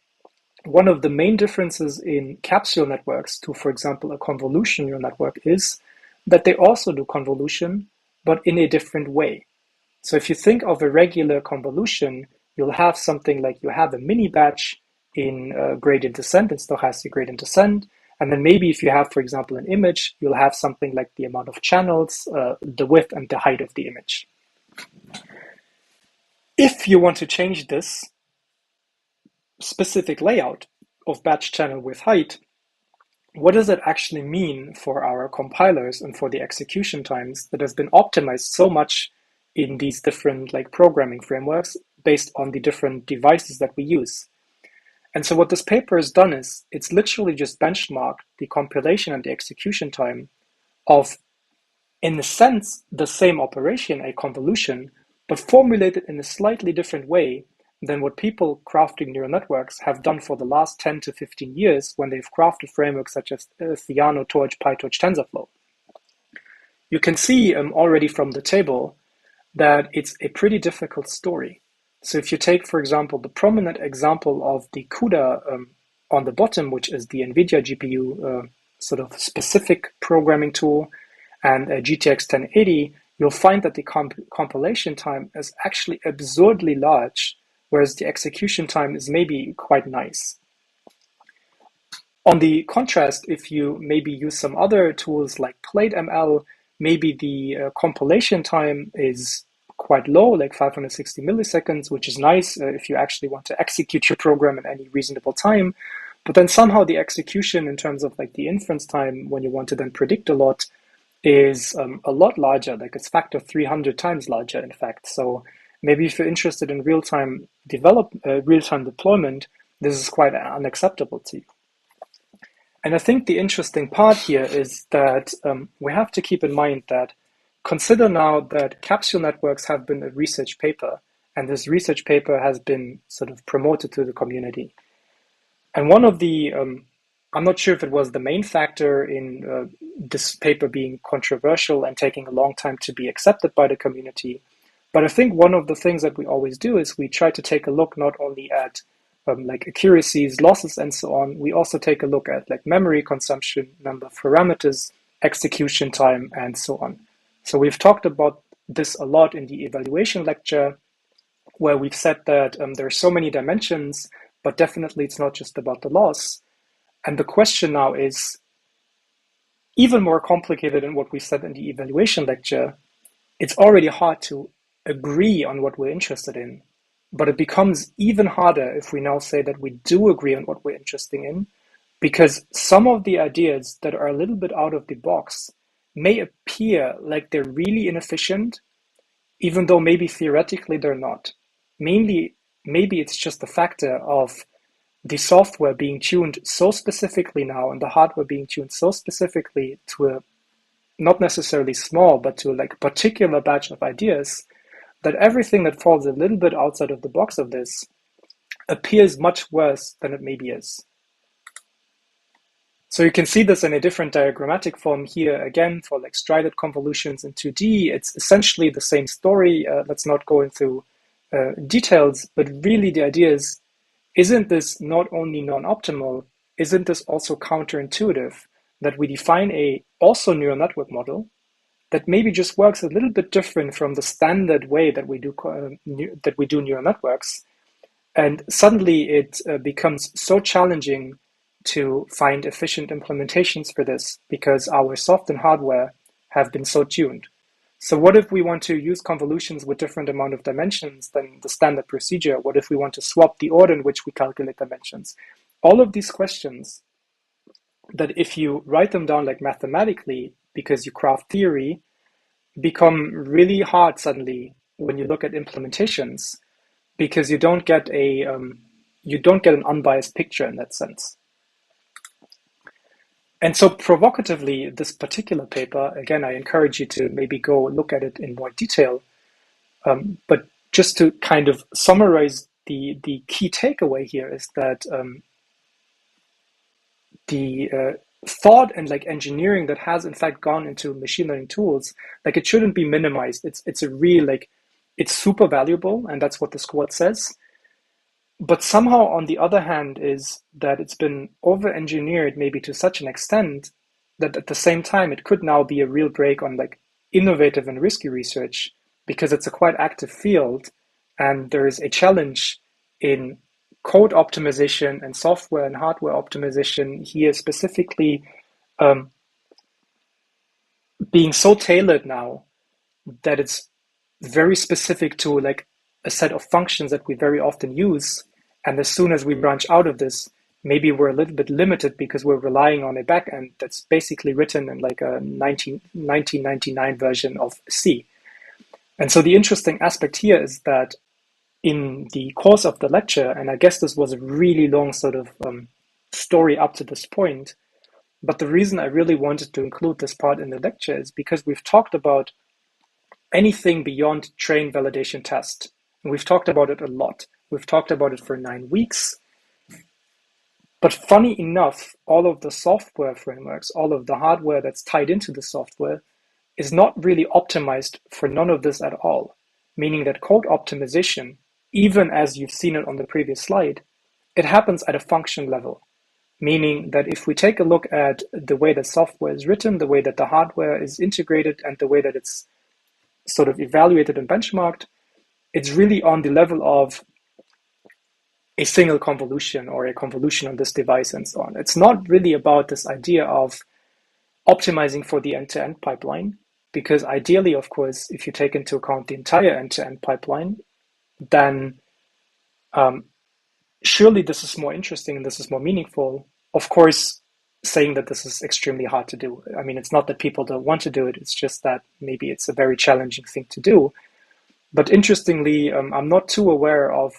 one of the main differences in capsule networks to, for example, a convolution neural network is that they also do convolution, but in a different way. So if you think of a regular convolution, you'll have something like you have a mini batch in gradient descent, in stochastic gradient descent. And then maybe if you have, for example, an image, you'll have something like the amount of channels, the width and the height of the image. If you want to change this specific layout of batch channel width height, what does it actually mean for our compilers and for the execution times that has been optimized so much in these different like programming frameworks based on the different devices that we use? And so what this paper has done is it's literally just benchmarked the compilation and the execution time of, in a sense, the same operation, a convolution, but formulated in a slightly different way than what people crafting neural networks have done for the last 10 to 15 years when they've crafted frameworks such as Theano, Torch, PyTorch, TensorFlow. You can see already from the table that it's a pretty difficult story. So if you take, for example, the prominent example of the CUDA on the bottom, which is the NVIDIA GPU sort of specific programming tool, and a GTX 1080, you'll find that the compilation time is actually absurdly large, whereas the execution time is maybe quite nice. On the contrast, if you maybe use some other tools like PlateML, maybe the compilation time is quite low, like 560 milliseconds, which is nice if you actually want to execute your program in any reasonable time. But then somehow the execution in terms of like the inference time, when you want to then predict a lot, is a lot larger, like it's factor 300 times larger, in fact. So maybe if you're interested in real-time deployment, this is quite unacceptable to you. And I think the interesting part here is that we have to keep in mind that consider now that capsule networks have been a research paper, and this research paper has been sort of promoted to the community. And one of the, I'm not sure if it was the main factor in this paper being controversial and taking a long time to be accepted by the community, but I think one of the things that we always do is we try to take a look not only at like accuracies, losses, and so on. We also take a look at like memory consumption, number of parameters, execution time, and so on. So we've talked about this a lot in the evaluation lecture, where we've said that there are so many dimensions, but definitely it's not just about the loss. And the question now is even more complicated than what we said in the evaluation lecture. It's already hard to agree on what we're interested in, but it becomes even harder if we now say that we do agree on what we're interested in, because some of the ideas that are a little bit out of the box may appear like they're really inefficient, even though maybe theoretically they're not. Maybe it's just a factor of the software being tuned so specifically now and the hardware being tuned so specifically to a not necessarily small, but to like a particular batch of ideas, that everything that falls a little bit outside of the box of this appears much worse than it maybe is. So you can see this in a different diagrammatic form here again for like strided convolutions in 2D. It's essentially the same story. Let's not go into details, but really the idea is, isn't this not only non-optimal, isn't this also counterintuitive that we define a also neural network model that maybe just works a little bit different from the standard way that we do neural networks, and suddenly it becomes so challenging to find efficient implementations for this because our soft and hardware have been so tuned. So what if we want to use convolutions with different amount of dimensions than the standard procedure? What if we want to swap the order in which we calculate dimensions? All of these questions that if you write them down like mathematically, because you craft theory, become really hard suddenly when you look at implementations, because you don't get an unbiased picture in that sense. And so provocatively, this particular paper, again, I encourage you to maybe go look at it in more detail. But just to kind of summarize the key takeaway here is that the thought and like engineering that has in fact gone into machine learning tools, like it shouldn't be minimized. It's a real like it's super valuable, and that's what the squad says. But somehow, on the other hand, is that it's been over-engineered maybe to such an extent that at the same time it could now be a real break on like innovative and risky research, because it's a quite active field, and there is a challenge in code optimization and software and hardware optimization here specifically, being so tailored now that it's very specific to like a set of functions that we very often use. And as soon as we branch out of this, maybe we're a little bit limited because we're relying on a backend that's basically written in like a 1999 version of C. And so the interesting aspect here is that in the course of the lecture, and I guess this was a really long sort of story up to this point, but the reason I really wanted to include this part in the lecture is because we've talked about anything beyond train validation test. And we've talked about it a lot. We've talked about it for 9 weeks. But funny enough, all of the software frameworks, all of the hardware that's tied into the software is not really optimized for none of this at all. Meaning that code optimization, even as you've seen it on the previous slide, it happens at a function level. Meaning that if we take a look at the way that software is written, the way that the hardware is integrated, and the way that it's sort of evaluated and benchmarked, it's really on the level of a single convolution or a convolution on this device and so on. It's not really about this idea of optimizing for the end-to-end pipeline, because ideally, of course, if you take into account the entire end-to-end pipeline, then surely this is more interesting and this is more meaningful. Of course, saying that this is extremely hard to do. I mean, it's not that people don't want to do it, it's just that maybe it's a very challenging thing to do. But interestingly, I'm not too aware of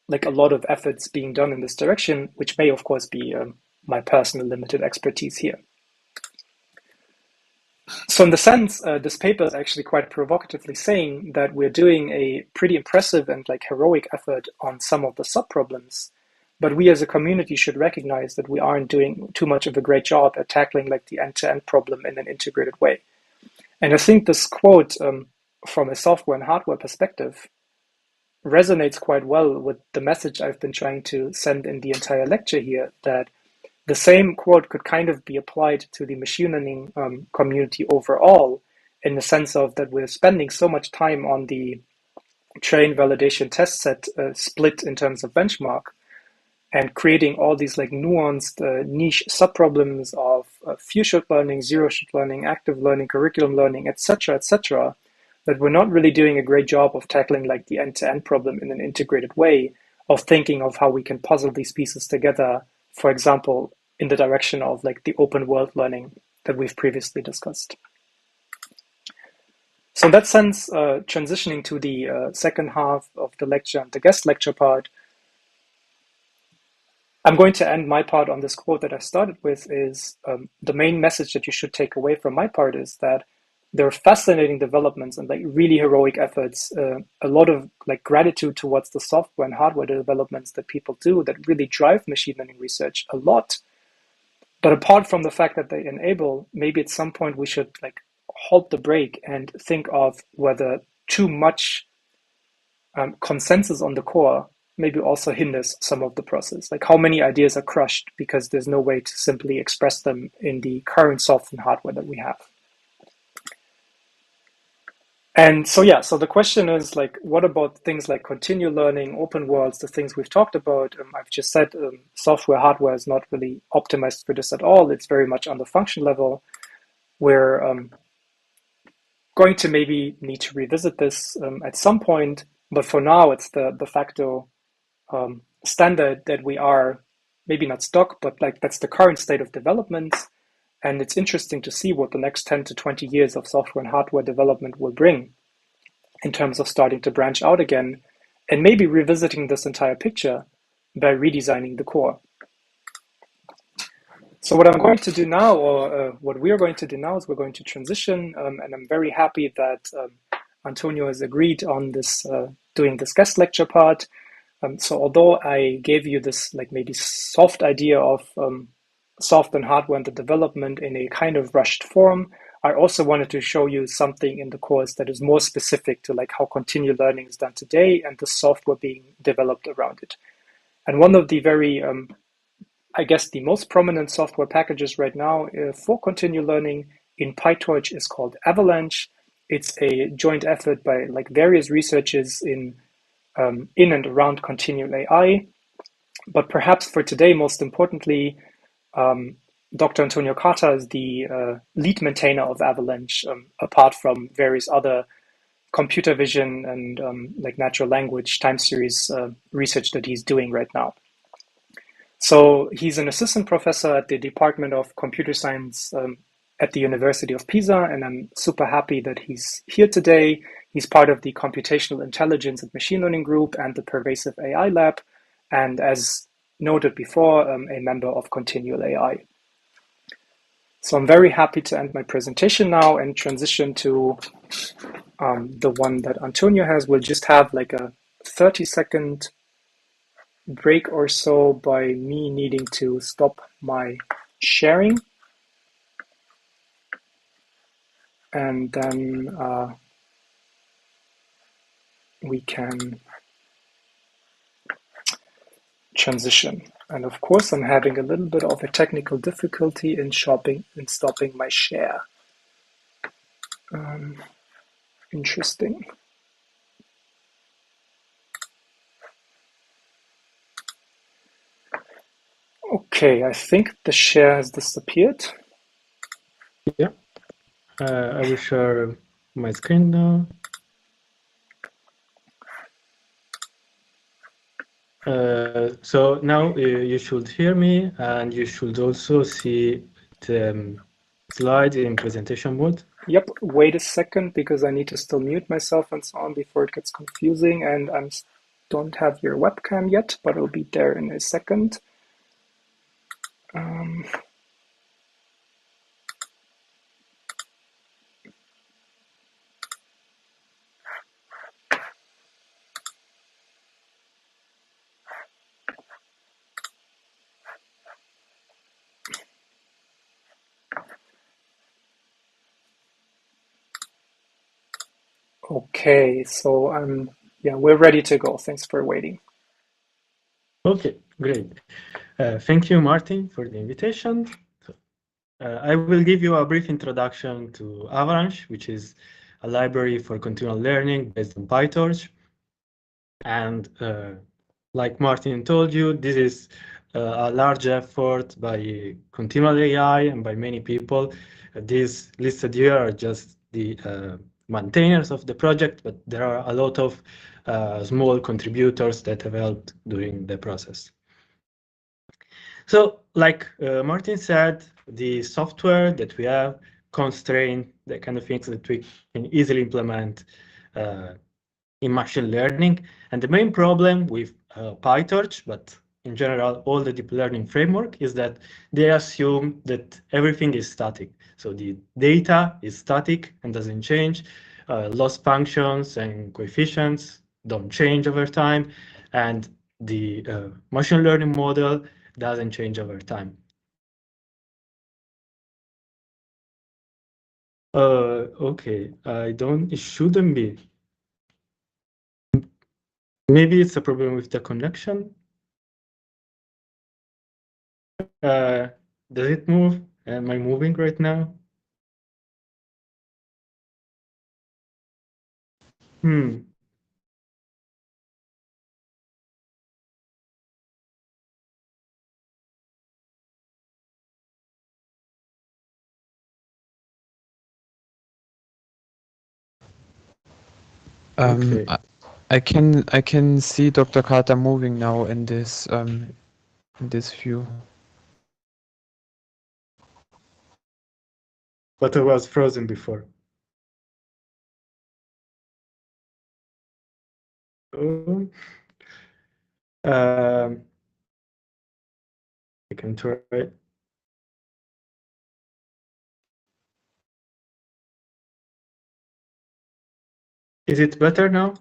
like a lot of efforts being done in this direction, which may, of course, be my personal limited expertise here. So in the sense, this paper is actually quite provocatively saying that we're doing a pretty impressive and like heroic effort on some of the sub-problems, but we as a community should recognize that we aren't doing too much of a great job at tackling like the end-to-end problem in an integrated way. And I think this quote from a software and hardware perspective resonates quite well with the message I've been trying to send in the entire lecture here, that the same quote could kind of be applied to the machine learning community overall, in the sense of that we're spending so much time on the train validation test set split in terms of benchmark, and creating all these like nuanced niche subproblems of few-shot learning, zero-shot learning, active learning, curriculum learning, etc., that we're not really doing a great job of tackling like the end-to-end problem in an integrated way, of thinking of how we can puzzle these pieces together, for example, in the direction of like the open world learning that we've previously discussed. So in that sense, transitioning to the second half of the lecture and the guest lecture part, I'm going to end my part on this quote that I started with. Is the main message that you should take away from my part is that there are fascinating developments and like really heroic efforts, a lot of like gratitude towards the software and hardware developments that people do that really drive machine learning research a lot. But apart from the fact that they enable, maybe at some point we should like halt the brake and think of whether too much consensus on the core maybe also hinders some of the process. Like how many ideas are crushed because there's no way to simply express them in the current software and hardware that we have. And so, yeah, so the question is like, what about things like continual learning, open worlds, the things we've talked about? I've just said software, hardware is not really optimized for this at all. It's very much on the function level. we're going to maybe need to revisit this at some point, but for now, it's the de facto standard that we are maybe not stuck, but like that's the current state of development. And it's interesting to see what the next 10 to 20 years of software and hardware development will bring in terms of starting to branch out again and maybe revisiting this entire picture by redesigning the core. So what I'm going to do now, or what we're going to do now, is we're going to transition, and I'm very happy that Antonio has agreed on this, doing this guest lecture part. So although I gave you this like maybe soft idea of soft and hardware and the development in a kind of rushed form, I also wanted to show you something in the course that is more specific to like how continual learning is done today and the software being developed around it. And one of the very, I guess the most prominent software packages right now for continual learning in PyTorch is called Avalanche. It's a joint effort by like various researchers in and around continual AI. But perhaps for today, most importantly, Dr. Antonio Carter is the lead maintainer of Avalanche, apart from various other computer vision and like natural language time series research that he's doing right now. So he's an assistant professor at the Department of Computer Science at the University of Pisa, and I'm super happy that he's here today. He's part of the Computational Intelligence and Machine Learning Group and the Pervasive AI Lab, and as noted before, a member of Continual AI. So I'm very happy to end my presentation now and transition to the one that Antonio has. We'll just have like a 30-second break or so by me needing to stop my sharing. And then we can transition. And of course, I'm having a little bit of a technical difficulty in stopping my share. Interesting. Okay, I think the share has disappeared. Yeah, I will share my screen now. So now you should hear me, and you should also see the slide in presentation mode. Yep, wait a second because I need to still mute myself and so on before it gets confusing, and I don't have your webcam yet, but it'll be there in a second. Okay, so yeah, we're ready to go. Thanks for waiting. Okay, great. Thank you, Martin, for the invitation. I will give you a brief introduction to Avalanche, which is a library for continual learning based on PyTorch. And like Martin told you, this is a large effort by continual AI and by many people. These listed here are just the maintainers of the project, but there are a lot of small contributors that have helped during the process. So, like Martin said, the software that we have constrain the kind of things that we can easily implement in machine learning. And the main problem with PyTorch, but in general, all the deep learning framework is that they assume that everything is static. So the data is static and doesn't change. Loss functions and coefficients don't change over time. And the machine learning model doesn't change over time. Okay, it shouldn't be. Maybe it's a problem with the connection. Does it move? Am I moving right now? Hmm. Okay. I can see Dr. Carter moving now in this view. But it was frozen before. Oh. Um, I can try. Is it better now?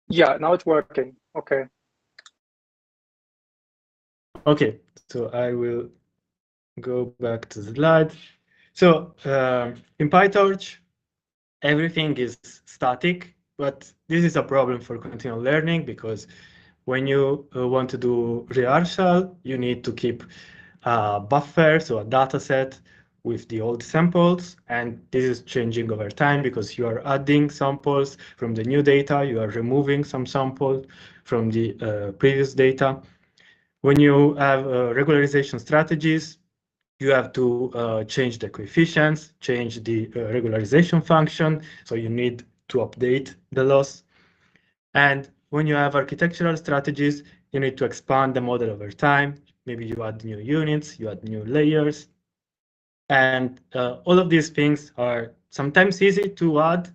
Yeah, now it's working. Okay. Okay, so I will go back to the slide. So in PyTorch, everything is static, but this is a problem for continual learning because when you want to do rehearsal, you need to keep a buffer, so a data set with the old samples, and this is changing over time because you are adding samples from the new data, you are removing some samples from the previous data. When you have regularization strategies, you have to change the coefficients, change the regularization function, so you need to update the loss. And when you have architectural strategies, you need to expand the model over time. Maybe you add new units, you add new layers. And all of these things are sometimes easy to add,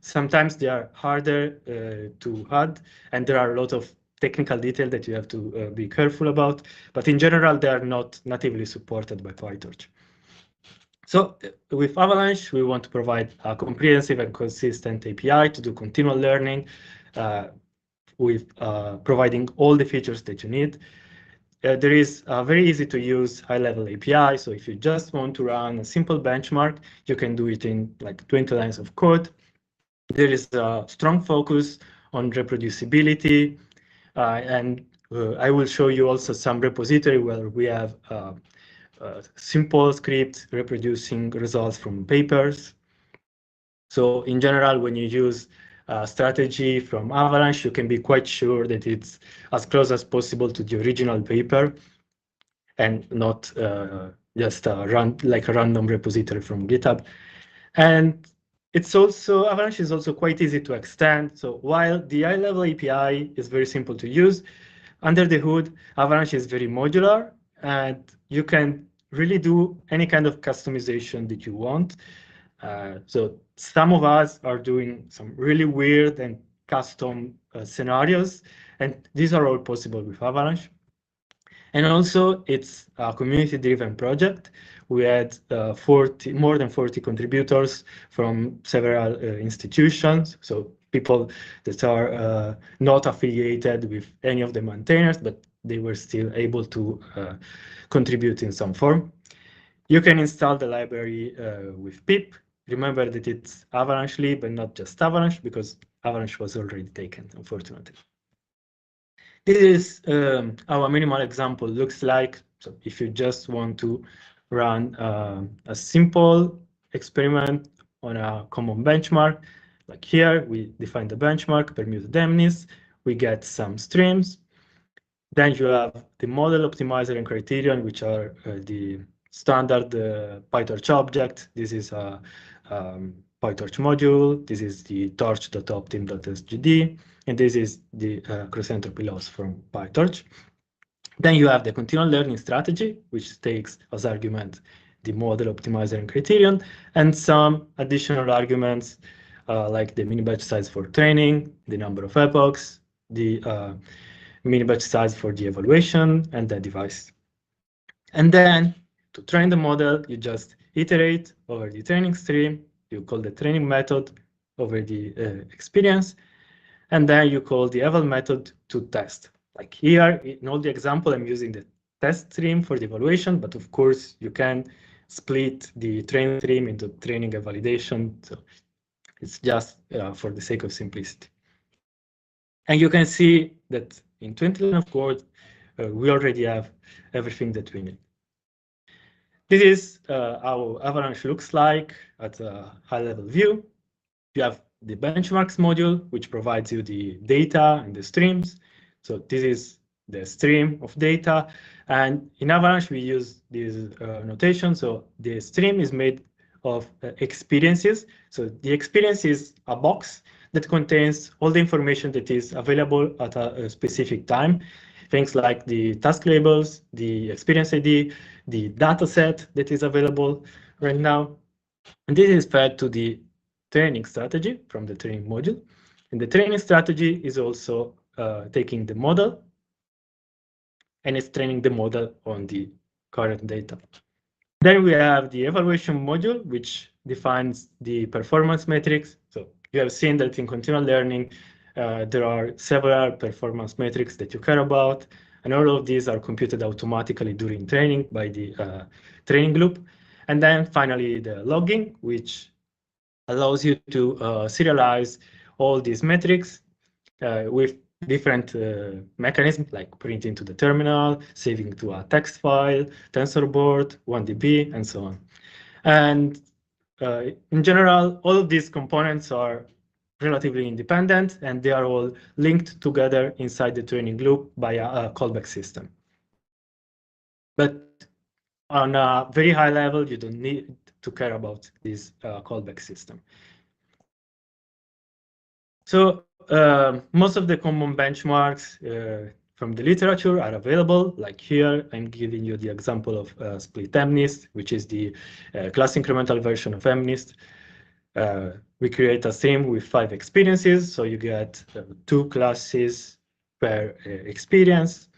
sometimes they are harder to add, and there are a lot of technical detail that you have to be careful about. But in general, they are not natively supported by PyTorch. So with Avalanche, we want to provide a comprehensive and consistent API to do continual learning with providing all the features that you need. There is a very easy to use high-level API. So if you just want to run a simple benchmark, you can do it in like 20 lines of code. There is a strong focus on reproducibility. And I will show you also some repository where we have simple script reproducing results from papers. So in general, when you use a strategy from Avalanche, you can be quite sure that it's as close as possible to the original paper and not just like a random repository from GitHub. And it's also, Avalanche is also quite easy to extend. So while the high-level API is very simple to use, under the hood, Avalanche is very modular, and you can really do any kind of customization that you want. So some of us are doing some really weird and custom scenarios, and these are all possible with Avalanche. And also, it's a community-driven project. We had more than 40 contributors from several institutions, so people that are not affiliated with any of the maintainers, but they were still able to contribute in some form. You can install the library with pip. Remember that it's Avalanche lib and not just Avalanche, because Avalanche was already taken, unfortunately. This is how a minimal example looks like. So if you just want to run a simple experiment on a common benchmark, like here, we define the benchmark, permute dampness, we get some streams. Then you have the model optimizer and criterion, which are the standard PyTorch object. This is a PyTorch module. This is the torch.optim.sgd. And this is the cross-entropy loss from PyTorch. Then you have the continual learning strategy, which takes as argument the model optimizer and criterion, and some additional arguments like the mini batch size for training, the number of epochs, the mini batch size for the evaluation, and the device. And then to train the model, you just iterate over the training stream, you call the training method over the experience, and then you call the eval method to test. Like here, in all the example, I'm using the test stream for the evaluation, but of course you can split the training stream into training and validation. So it's just for the sake of simplicity. And you can see that in 20 lines of code, we already have everything that we need. This is how Avalanche looks like at a high-level view. You have the benchmarks module, which provides you the data and the streams. So this is the stream of data. And in Avalanche, we use this notation. So the stream is made of experiences. So the experience is a box that contains all the information that is available at a specific time. Things like the task labels, the experience ID, the data set that is available right now. And this is fed to the training strategy from the training module. And the training strategy is also taking the model and it's training the model on the current data. Then we have the evaluation module, which defines the performance metrics. So you have seen that in continual learning, there are several performance metrics that you care about, and all of these are computed automatically during training by the training loop. And then finally, the logging, which allows you to serialize all these metrics with different mechanisms like printing to the terminal, saving to a text file, TensorBoard, 1DB, and so on. And in general, all of these components are relatively independent and they are all linked together inside the training loop by a callback system. But on a very high level, you don't need to care about this callback system. So most of the common benchmarks from the literature are available. Like here, I'm giving you the example of split MNIST, which is the class incremental version of MNIST. We create a stream with 5 experiences, so you get 2 classes per experience.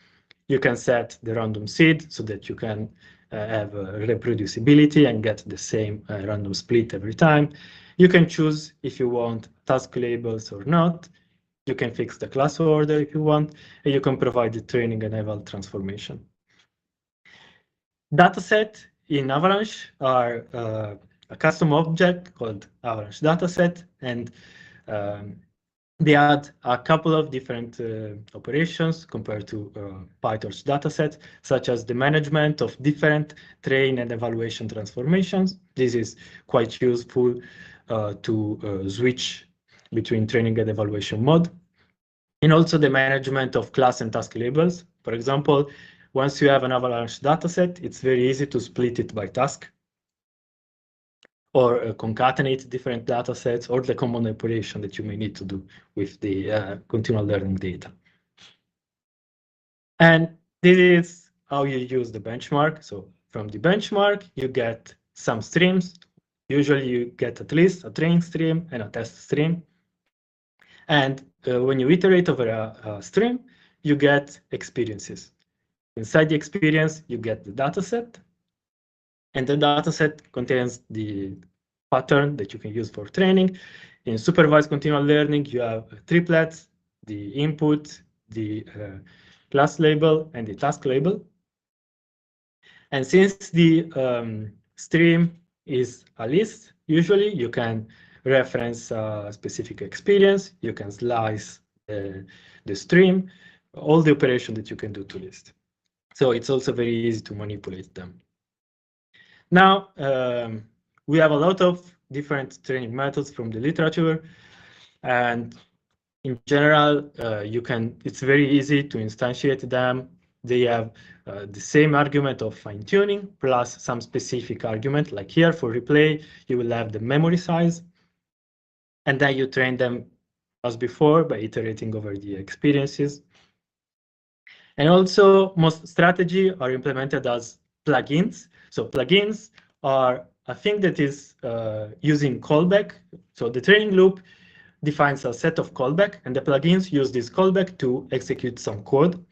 You can set the random seed so that you can have reproducibility and get the same random split every time. You can choose if you want task labels or not. You can fix the class order if you want, and you can provide the training and eval transformation. Dataset in Avalanche are a custom object called Avalanche dataset, and they add a couple of different operations compared to PyTorch dataset, such as the management of different train and evaluation transformations. This is quite useful to switch between training and evaluation mode. And also the management of class and task labels. For example, once you have an Avalanche dataset, it's very easy to split it by task or concatenate different data sets or the common operation that you may need to do with the continual learning data. And this is how you use the benchmark. So from the benchmark, you get some streams. Usually you get at least a training stream and a test stream. And when you iterate over a stream, you get experiences. Inside the experience, you get the dataset. And the dataset contains the pattern that you can use for training. In supervised continual learning, you have triplets, the input, the class label, and the task label. And since the stream is a list, usually you can reference a specific experience, you can slice the stream, all the operation that you can do to list. So it's also very easy to manipulate them. Now, we have a lot of different training methods from the literature, and in general, it's very easy to instantiate them. They have the same argument of fine-tuning plus some specific argument, like here for replay, you will have the memory size, and then you train them as before by iterating over the experiences. And also, most strategies are implemented as plugins. So plugins are a thing that is using callback. So the training loop defines a set of callback, and the plugins use this callback to execute some code.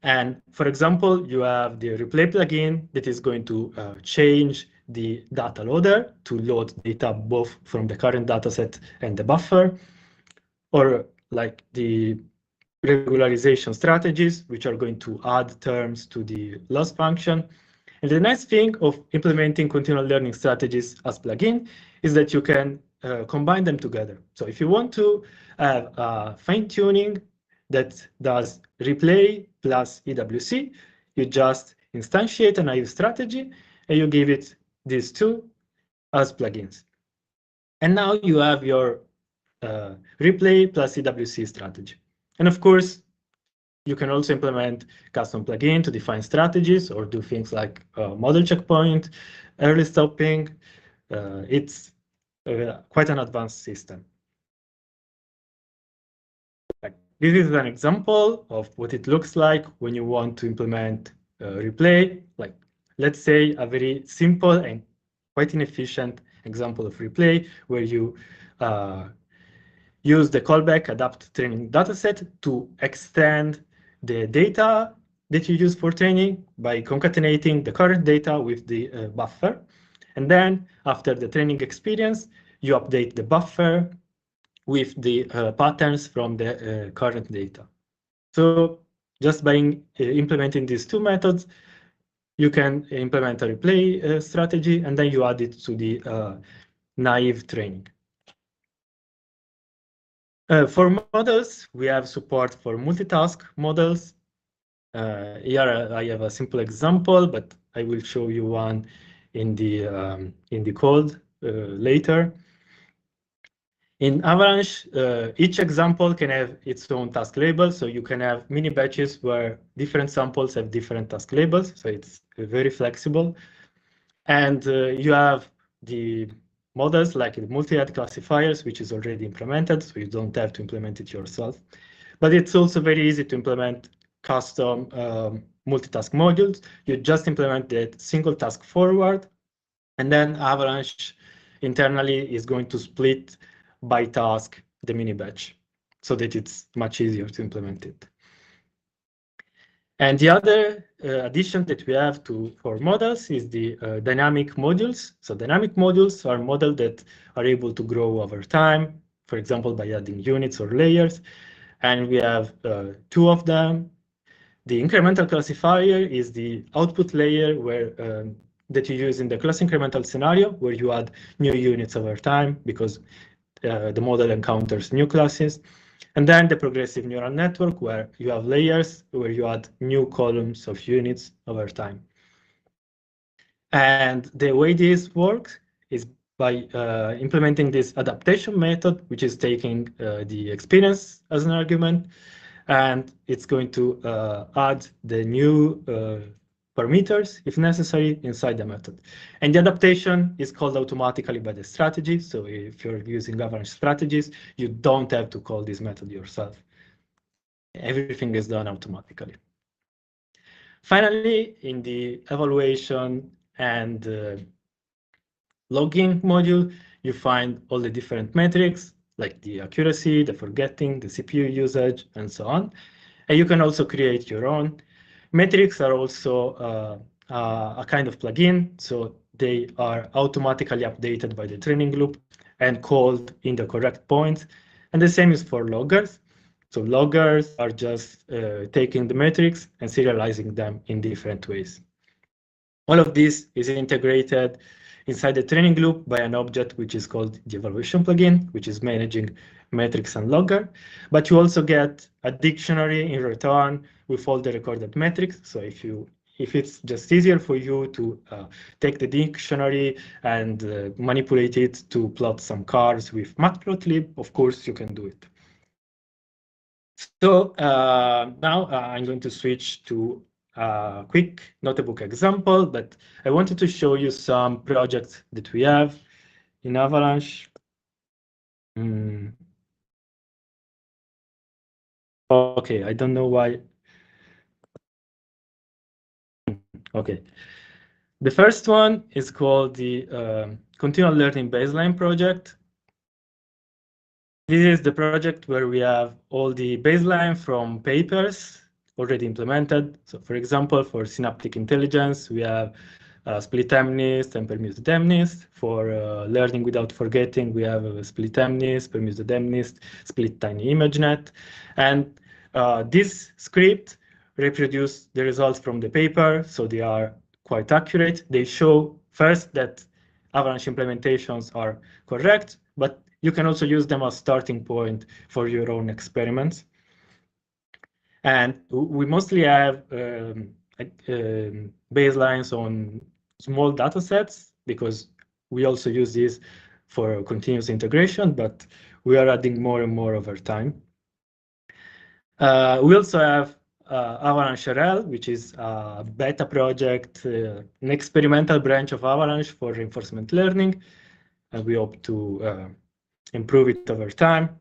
And for example, you have the replay plugin that is going to change the data loader to load data both from the current dataset and the buffer, or like the regularization strategies, which are going to add terms to the loss function. And the nice thing of implementing continual learning strategies as plugin is that you can combine them together. So if you want to have fine-tuning that does replay plus EWC, you just instantiate a naive strategy and you give it these two as plugins. And now you have your replay plus EWC strategy. And of course, You can also implement custom plugin to define strategies or do things like model checkpoint, early stopping. It's quite an advanced system. This is an example of what it looks like when you want to implement replay. Like, let's say a very simple and quite inefficient example of replay where you use the callback adapt training dataset to extend the data that you use for training by concatenating the current data with the buffer. And then after the training experience, you update the buffer with the patterns from the current data. So just by implementing these two methods, you can implement a replay strategy, and then you add it to the naive training. For models, we have support for multitask models. Here I have a simple example, but I will show you one in the code later. In Avalanche, each example can have its own task label, so you can have mini batches where different samples have different task labels, so it's very flexible. And you have the models like the multi-head classifiers, which is already implemented, so you don't have to implement it yourself. But it's also very easy to implement custom multitask modules. You just implement the single task forward, and then Avalanche internally is going to split by task the mini batch so that it's much easier to implement it. And the other addition that we have for models is the dynamic modules. So dynamic modules are models that are able to grow over time, for example, by adding units or layers. And we have two of them. The incremental classifier is the output layer where that you use in the class incremental scenario, where you add new units over time because the model encounters new classes. And then the progressive neural network, where you have layers where you add new columns of units over time. And the way this works is by implementing this adaptation method, which is taking the experience as an argument, and it's going to add the new parameters, if necessary, inside the method. And the adaptation is called automatically by the strategy. So if you're using Avalanche strategies, you don't have to call this method yourself. Everything is done automatically. Finally, in the evaluation and logging module, you find all the different metrics, like the accuracy, the forgetting, the CPU usage, and so on. And you can also create your own. Metrics are also a kind of plugin, so they are automatically updated by the training loop and called in the correct point. And the same is for loggers. So loggers are just taking the metrics and serializing them in different ways. All of this is integrated inside the training loop by an object which is called the evaluation plugin, which is managing metrics and logger. But you also get a dictionary in return with all the recorded metrics. So if it's just easier for you to take the dictionary and manipulate it to plot some cars with matplotlib, of course you can do it. So now I'm going to switch to a quick notebook example, but I wanted to show you some projects that we have in Avalanche. Okay, I don't know why. Okay. The first one is called the Continual Learning Baseline project. This is the project where we have all the baseline from papers already implemented. So for example, for synaptic intelligence, we have split MNIST and permuted MNIST. For learning without forgetting, we have a split MNIST, permuted MNIST, split tiny ImageNet. And this script reproduce the results from the paper, so they are quite accurate. They show first that Avalanche implementations are correct, but you can also use them as starting point for your own experiments. And we mostly have baselines on small data sets because we also use this for continuous integration, but we are adding more and more over time. We also have Avalanche RL, which is a beta project, an experimental branch of Avalanche for reinforcement learning, and we hope to improve it over time.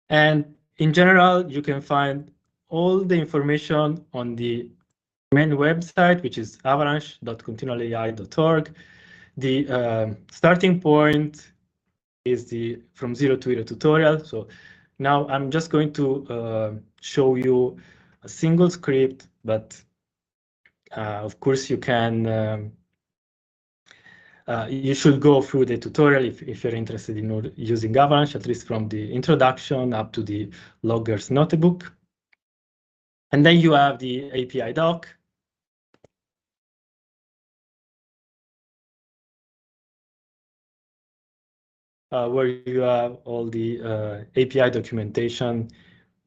And in general, you can find all the information on the main website, which is avalanche.continualai.org. The starting point is the from 0 to hero tutorial. So now I'm just going to show you a single script, but of course you can you should go through the tutorial if you're interested in using Avalanche, at least from the introduction up to the loggers notebook. And then you have the API doc. Where you have all the API documentation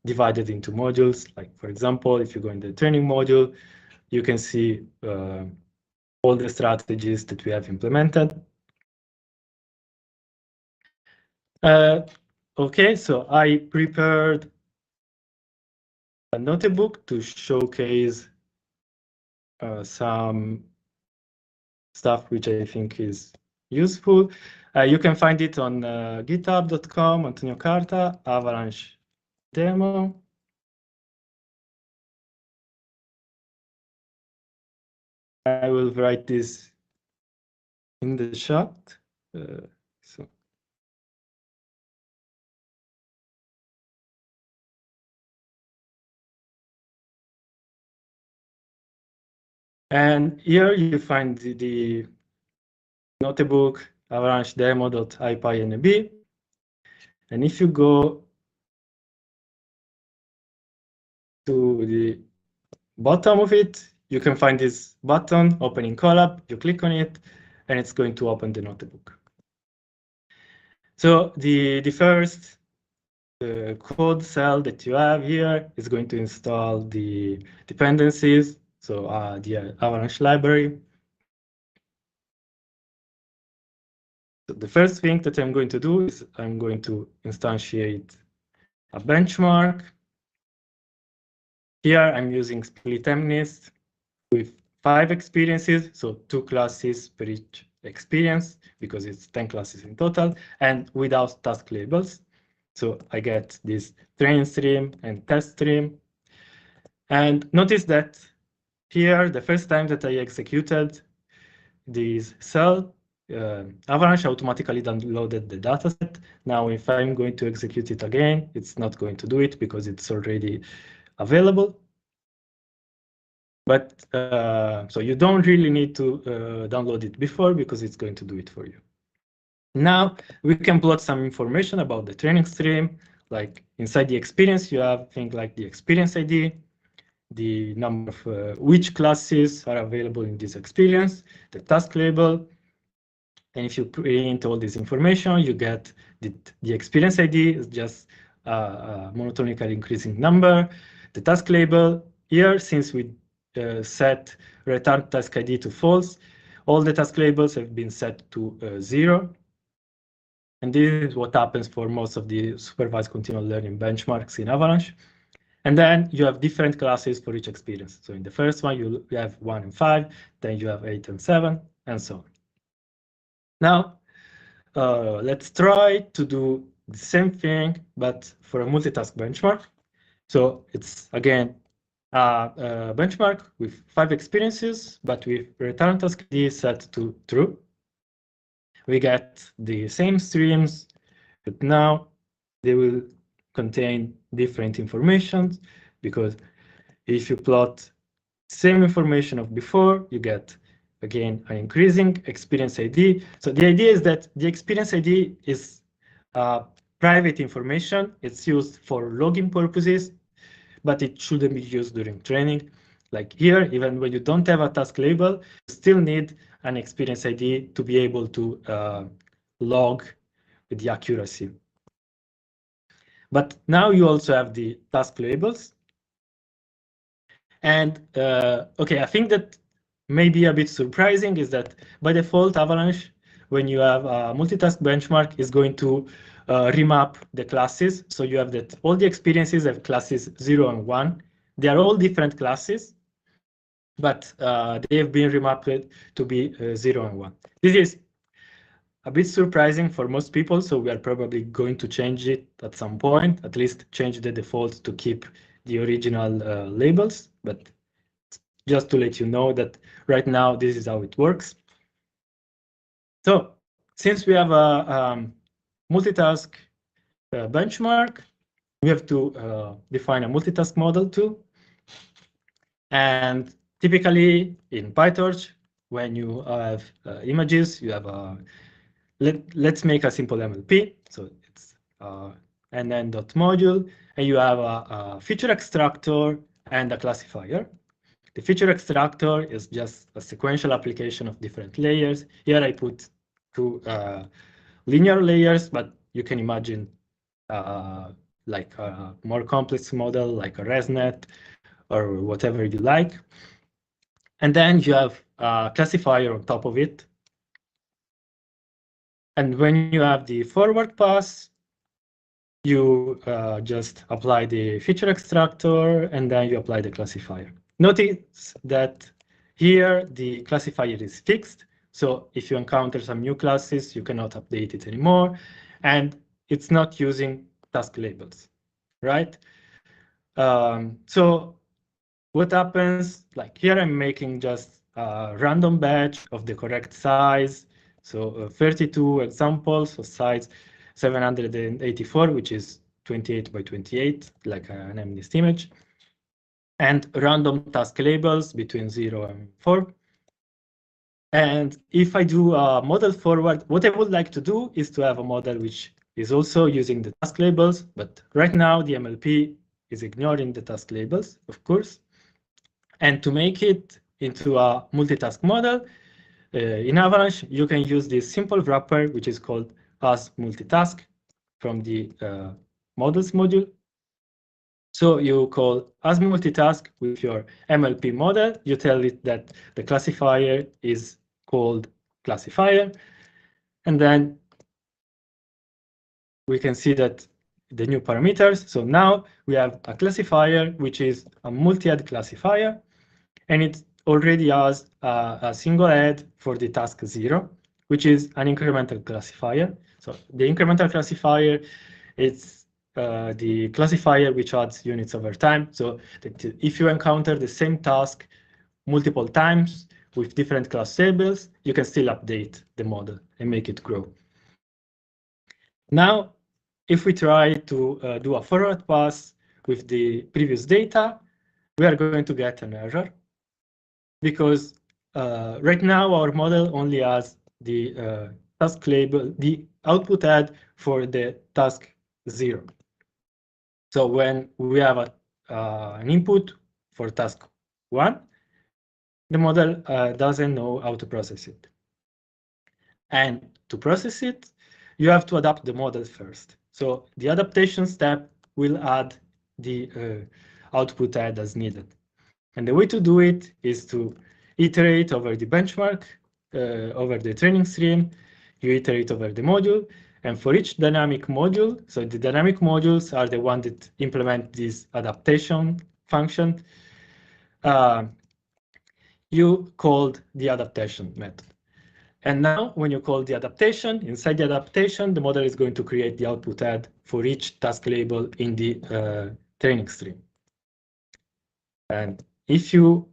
divided into modules. Like, for example, if you go in the training module, you can see all the strategies that we have implemented. Okay, so I prepared a notebook to showcase some stuff which I think is useful. You can find it on github.com, Antonio Carta, Avalanche demo. I will write this in the chat. So. And here you find the notebook avalanche demo.ipynb. And if you go to the bottom of it, you can find this button, opening Colab. You click on it, and it's going to open the notebook. So the first code cell that you have here is going to install the dependencies, so the Avalanche library. So the first thing that I'm going to do is I'm going to instantiate a benchmark. Here I'm using split MNIST with 5 experiences, so 2 classes per each experience, because it's 10 classes in total, and without task labels. So I get this train stream and test stream. And notice that here, the first time that I executed this cell, Avalanche automatically downloaded the dataset. Now, if I'm going to execute it again, it's not going to do it because it's already available. But so you don't really need to download it before because it's going to do it for you. Now we can plot some information about the training stream. Like inside the experience, you have things like the experience ID, the number of which classes are available in this experience, the task label. And if you print all this information, you get the experience ID is just a monotonically increasing number. The task label here, since we set return task ID to false, all the task labels have been set to 0. And this is what happens for most of the supervised continual learning benchmarks in Avalanche. And then you have different classes for each experience. So in the first one, you have 1 and 5, then you have 8 and 7, and so on. Now, let's try to do the same thing, but for a multitask benchmark. So it's, again, a benchmark with 5 experiences, but with return task ID set to true. We get the same streams, but now they will contain different information, because if you plot same information of before, you get, again, an increasing experience ID. So the idea is that the experience ID is private information. It's used for logging purposes, but it shouldn't be used during training. Like here, even when you don't have a task label, you still need an experience ID to be able to log with the accuracy. But now you also have the task labels. And okay, I think that maybe a bit surprising is that by default, Avalanche, when you have a multitask benchmark, is going to remap the classes. So you have that all the experiences have classes 0 and 1. They are all different classes, but they have been remapped to be 0 and 1. This is a bit surprising for most people, so we are probably going to change it at some point, at least change the default to keep the original labels, but just to let you know that right now this is how it works. So since we have a multitask benchmark, we have to define a multitask model too. And typically in PyTorch, when you have images, you have a let's make a simple MLP. So it's and then .module, and you have a feature extractor and a classifier. The feature extractor is just a sequential application of different layers. Here I put two linear layers, but you can imagine like a more complex model, like a ResNet or whatever you like. And then you have a classifier on top of it. And when you have the forward pass, you just apply the feature extractor, and then you apply the classifier. Notice that here the classifier is fixed. So if you encounter some new classes, you cannot update it anymore. And it's not using task labels, right? So what happens, like here I'm making just a random batch of the correct size. So 32 examples of size 784, which is 28 by 28, like an MNIST image, and random task labels between 0 and 4. And if I do a model forward, what I would like to do is to have a model which is also using the task labels, but right now the MLP is ignoring the task labels, of course. And to make it into a multitask model, in Avalanche, you can use this simple wrapper, which is called as multitask from the models module. So you call as multitask with your MLP model. You tell it that the classifier is called classifier. And then we can see that the new parameters. So now we have a classifier, which is a multi-head classifier, and it already has a single head for the task 0, which is an incremental classifier. So the incremental classifier, it's the classifier which adds units over time. So that if you encounter the same task multiple times with different class labels, you can still update the model and make it grow. Now, if we try to do a forward pass with the previous data, we are going to get an error because right now our model only has the task label, the output head for the task 0. So when we have an input for task 1, the model doesn't know how to process it. And to process it, you have to adapt the model first. So the adaptation step will add the output head as needed. And the way to do it is to iterate over the benchmark, over the training stream, you iterate over the module, and for each dynamic module, so the dynamic modules are the ones that implement this adaptation function, you called the adaptation method. And now when you call the adaptation, inside the adaptation, the model is going to create the output head for each task label in the training stream. And if you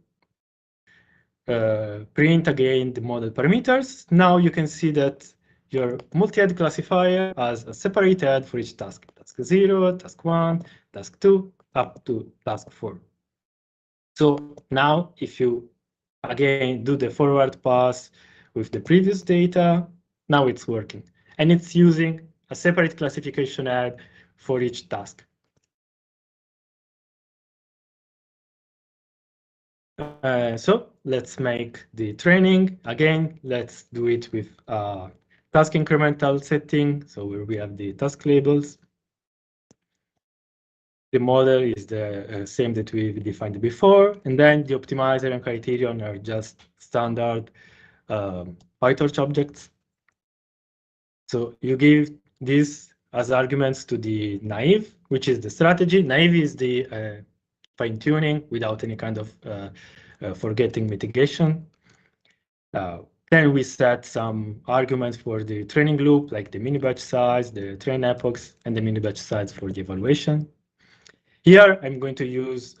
print again the model parameters, now you can see that your multi-head classifier has a separate head for each task. Task 0, task 1, task 2, up to task 4. So now if you again do the forward pass with the previous data, now it's working. And it's using a separate classification head for each task. So let's make the training. Again, let's do it with task incremental setting. So where we have the task labels. The model is the same that we've defined before. And then the optimizer and criterion are just standard PyTorch objects. So you give this as arguments to the naive, which is the strategy. Naive is the fine-tuning without any kind of forgetting mitigation. Then we set some arguments for the training loop, like the mini-batch size, the train epochs, and the mini-batch size for the evaluation. Here, I'm going to use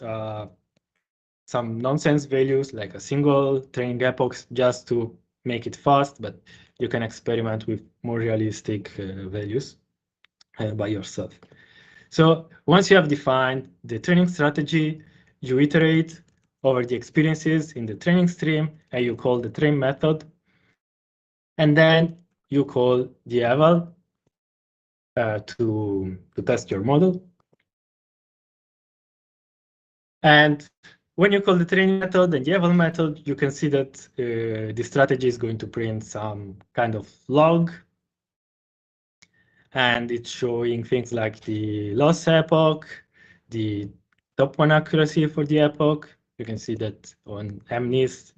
some nonsense values, like a single training epochs, just to make it fast, but you can experiment with more realistic values by yourself. So once you have defined the training strategy, you iterate over the experiences in the training stream, and you call the train method. And then you call the eval to test your model. And when you call the training method and the eval method, you can see that the strategy is going to print some kind of log. And it's showing things like the loss epoch, the top one accuracy for the epoch. You can see that on MNIST.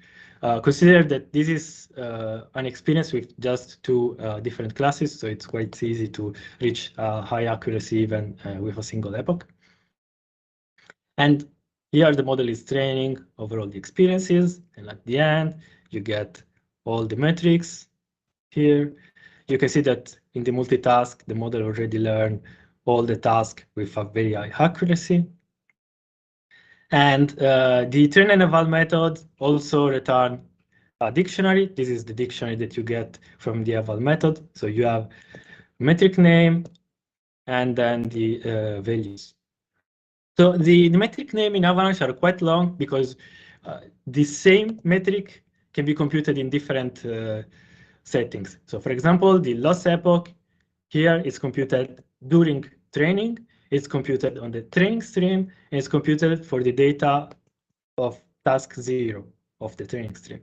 Consider that this is an experience with just two different classes, so it's quite easy to reach high accuracy even with a single epoch. And here the model is training over all the experiences, and at the end you get all the metrics here. You can see that in the multitask, the model already learned all the tasks with a very high accuracy. And the train and eval method also return a dictionary. This is the dictionary that you get from the eval method. So you have metric name and then the values. So the metric name in Avalanche are quite long because the same metric can be computed in different settings. So for example, the loss epoch here is computed during training. It's computed on the training stream, and it's computed for the data of task 0 of the training stream.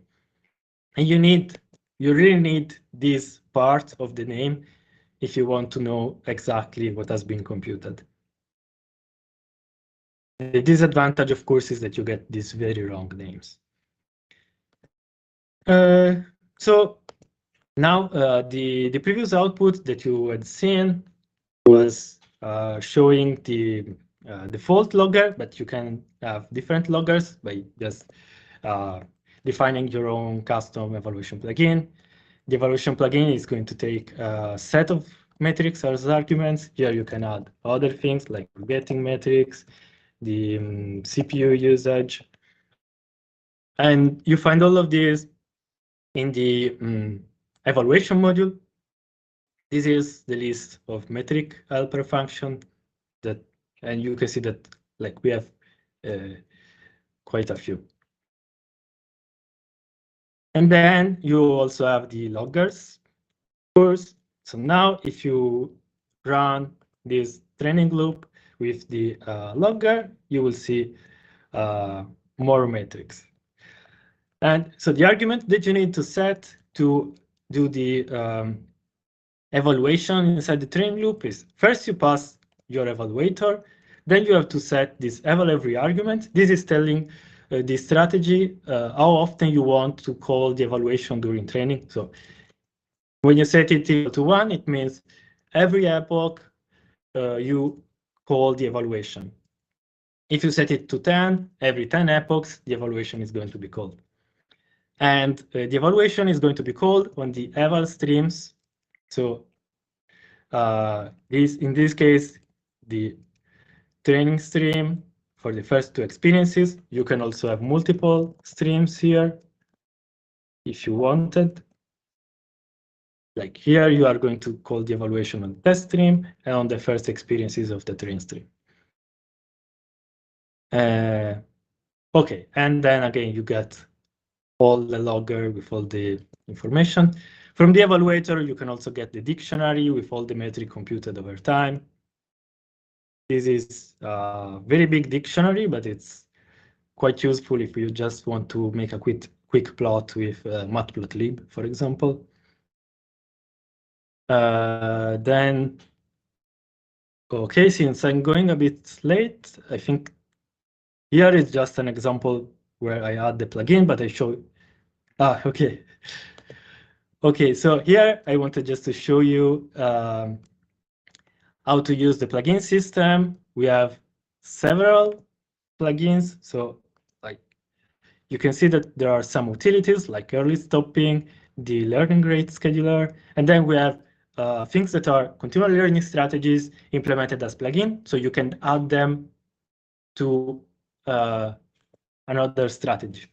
And you really need this part of the name if you want to know exactly what has been computed. The disadvantage, of course, is that you get these very long names. So now the previous output that you had seen was showing the default logger, but you can have different loggers by just defining your own custom evaluation plugin. The evaluation plugin is going to take a set of metrics as arguments. Here you can add other things like forgetting metrics, the CPU usage. And you find all of these in the evaluation module. This is the list of metric helper function that, and you can see that like we have quite a few. And then you also have the loggers, of course. So now if you run this training loop with the logger, you will see more metrics. And so the argument that you need to set to do the evaluation inside the training loop is first you pass your evaluator, then you have to set this eval every argument. This is telling the strategy how often you want to call the evaluation during training. So when you set it equal to 1, it means every epoch you call the evaluation. If you set it to 10, every 10 epochs, the evaluation is going to be called. And the evaluation is going to be called on the eval streams. So in this case, the training stream for the first two experiences. You can also have multiple streams here if you wanted. Like here, you are going to call the evaluation on the test stream and on the first experiences of the train stream. Okay, and then again, you get all the logger with all the information. From the evaluator, you can also get the dictionary with all the metric computed over time. This is a very big dictionary, but it's quite useful if you just want to make a quick plot with matplotlib, for example. Then, okay, since I'm going a bit late, I think here is just an example where I add the plugin, but I show. Okay. Okay, so here I wanted just to show you how to use the plugin system. We have several plugins. So like you can see that there are some utilities like early stopping, the learning rate scheduler, and then we have things that are continual learning strategies implemented as plugin. So you can add them to another strategy.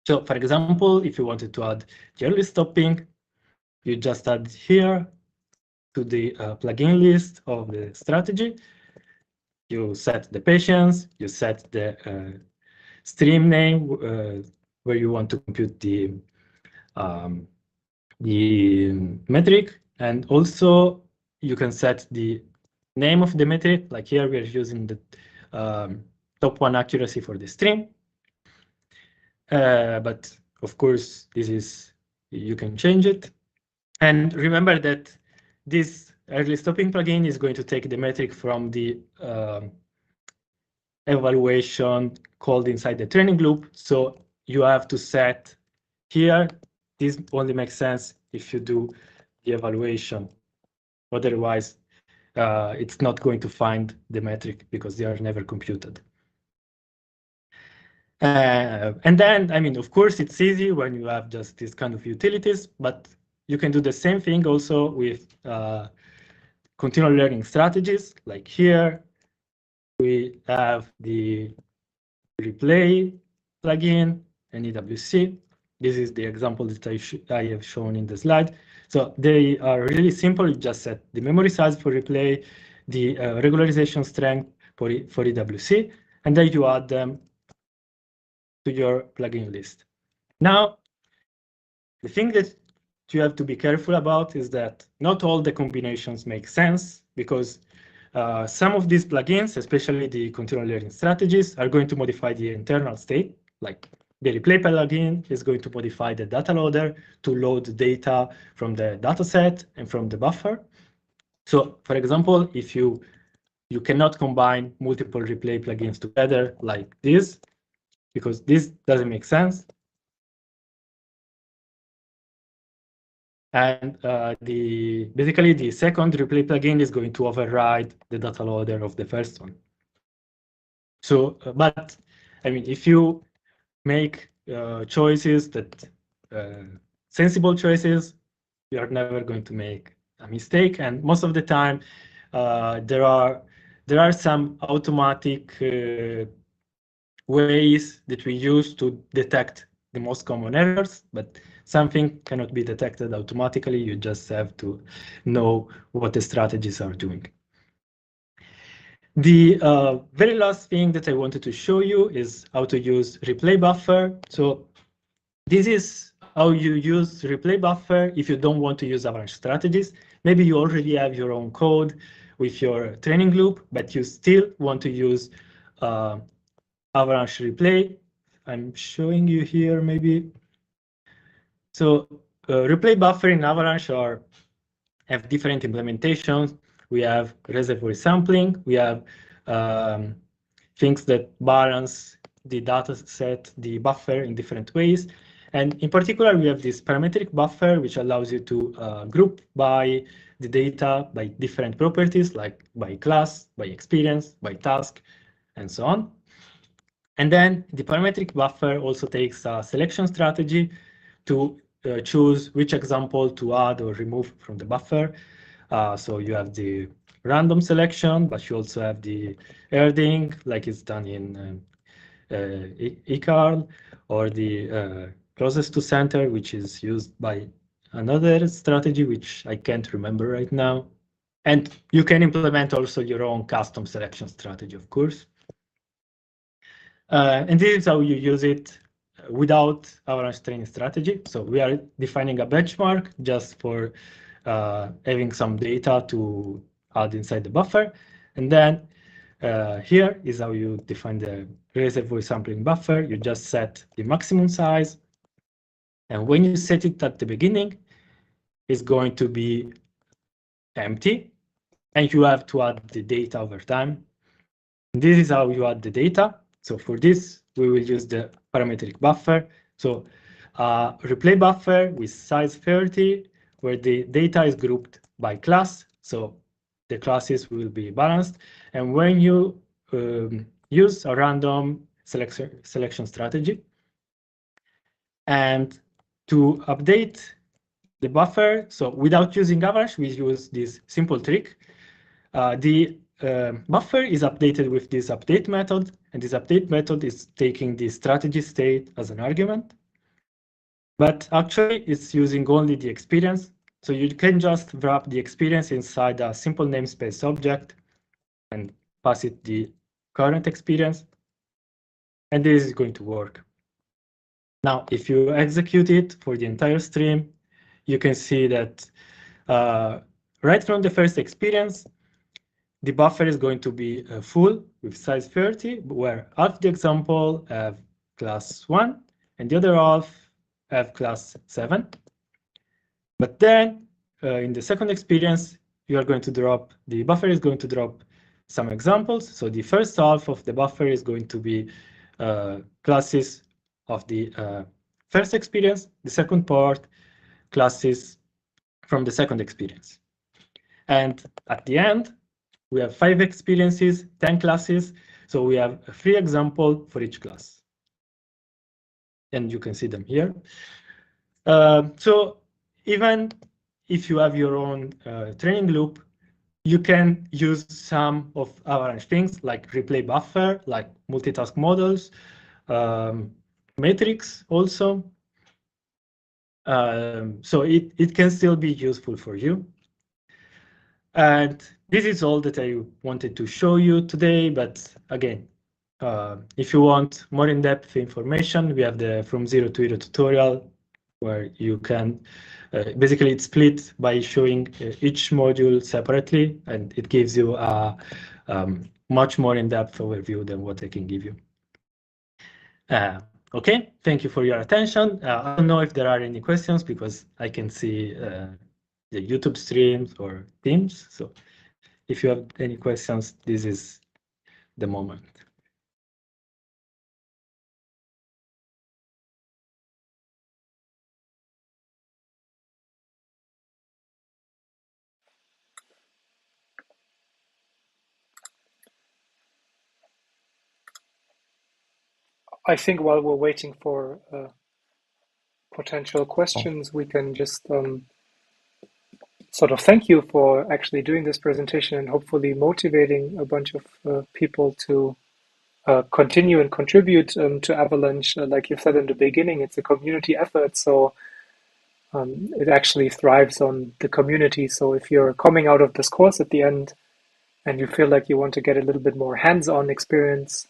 So for example, if you wanted to add the early stopping, you just add here to the plugin list of the strategy. You set the patience, you set the stream name where you want to compute the metric, and also you can set the name of the metric. Like here, we are using the top one accuracy for the stream. But of course, you can change it. And remember that this early stopping plugin is going to take the metric from the evaluation called inside the training loop. So you have to set here. This only makes sense if you do the evaluation. Otherwise, it's not going to find the metric because they are never computed. And then, I mean, of course, it's easy when you have just this kind of utilities, but you can do the same thing also with continual learning strategies. Like here, we have the replay plugin and EWC. This is the example that I have shown in the slide. So they are really simple. You just set the memory size for replay, the regularization strength for EWC, and then you add them to your plugin list. Now, the thing that you have to be careful about is that not all the combinations make sense, because some of these plugins, especially the continual learning strategies, are going to modify the internal state. Like the replay plugin is going to modify the data loader to load data from the dataset and from the buffer. So for example, if you cannot combine multiple replay plugins together like this, because this doesn't make sense. And basically the second replay plugin is going to override the data loader of the first one. So, but I mean, if you make choices that sensible choices, you are never going to make a mistake. And most of the time, there are some automatic ways that we use to detect the most common errors, but something cannot be detected automatically. You just have to know what the strategies are doing. The very last thing that I wanted to show you is how to use replay buffer. So this is how you use replay buffer if you don't want to use Avalanche strategies. Maybe you already have your own code with your training loop, but you still want to use Avalanche replay. I'm showing you here maybe. So replay buffer in Avalanche have different implementations. We have reservoir sampling. We have things that balance the data set, the buffer in different ways. And in particular, we have this parametric buffer, which allows you to group by the data by different properties, like by class, by experience, by task, and so on. And then the parametric buffer also takes a selection strategy to choose which example to add or remove from the buffer. So you have the random selection, but you also have the herding, like it's done in eCarl, or the closest to center, which is used by another strategy, which I can't remember right now. And you can implement also your own custom selection strategy, of course. And this is how you use it without Avalanche training strategy. So we are defining a benchmark just for having some data to add inside the buffer. And then here is how you define the reservoir sampling buffer. You just set the maximum size. And when you set it at the beginning, it's going to be empty. And you have to add the data over time. This is how you add the data. So for this, we will use the parametric buffer. So replay buffer with size 30, where the data is grouped by class. So the classes will be balanced. And when you use a random selection strategy, and to update the buffer, so without using Avalanche, we use this simple trick. The buffer is updated with this update method, and this update method is taking the strategy state as an argument. But actually, it's using only the experience. So you can just wrap the experience inside a simple namespace object and pass it the current experience. And this is going to work. Now, if you execute it for the entire stream, you can see that right from the first experience, the buffer is going to be full with size 30, where half the example have class 1 and the other half have class 7. But then in the second experience, you are going to drop, the buffer is going to drop some examples. So the first half of the buffer is going to be classes of the first experience, the second part, classes from the second experience. And at the end, we have 5 experiences, 10 classes. So we have a free example for each class. And you can see them here. So even if you have your own training loop, you can use some of Avalanche things like replay buffer, like multitask models, metrics also. So it can still be useful for you. And this is all that I wanted to show you today. But again, if you want more in-depth information, we have the From Zero to Hero tutorial, where you can, basically it's split by showing each module separately, and it gives you a much more in-depth overview than what I can give you. Okay, thank you for your attention. I don't know if there are any questions because I can see the YouTube streams or Teams. So if you have any questions, this is the moment. I think while we're waiting for potential questions, we can just sort of thank you for actually doing this presentation and hopefully motivating a bunch of people to continue and contribute to Avalanche. Like you said in the beginning, it's a community effort, so it actually thrives on the community. So if you're coming out of this course at the end and you feel like you want to get a little bit more hands-on experience,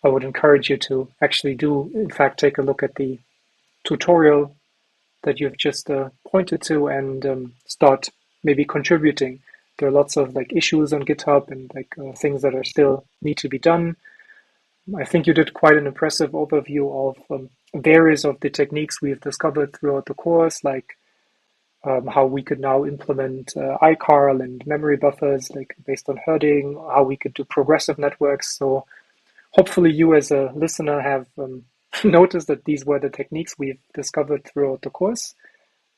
I would encourage you to actually do, in fact, take a look at the tutorial that you've just pointed to and start maybe contributing. There are lots of like issues on GitHub and like things that are still need to be done. I think you did quite an impressive overview of various of the techniques we've discovered throughout the course, like how we could now implement iCarl and memory buffers, like based on herding, how we could do progressive networks. So hopefully you as a listener have noticed that these were the techniques we've discovered throughout the course.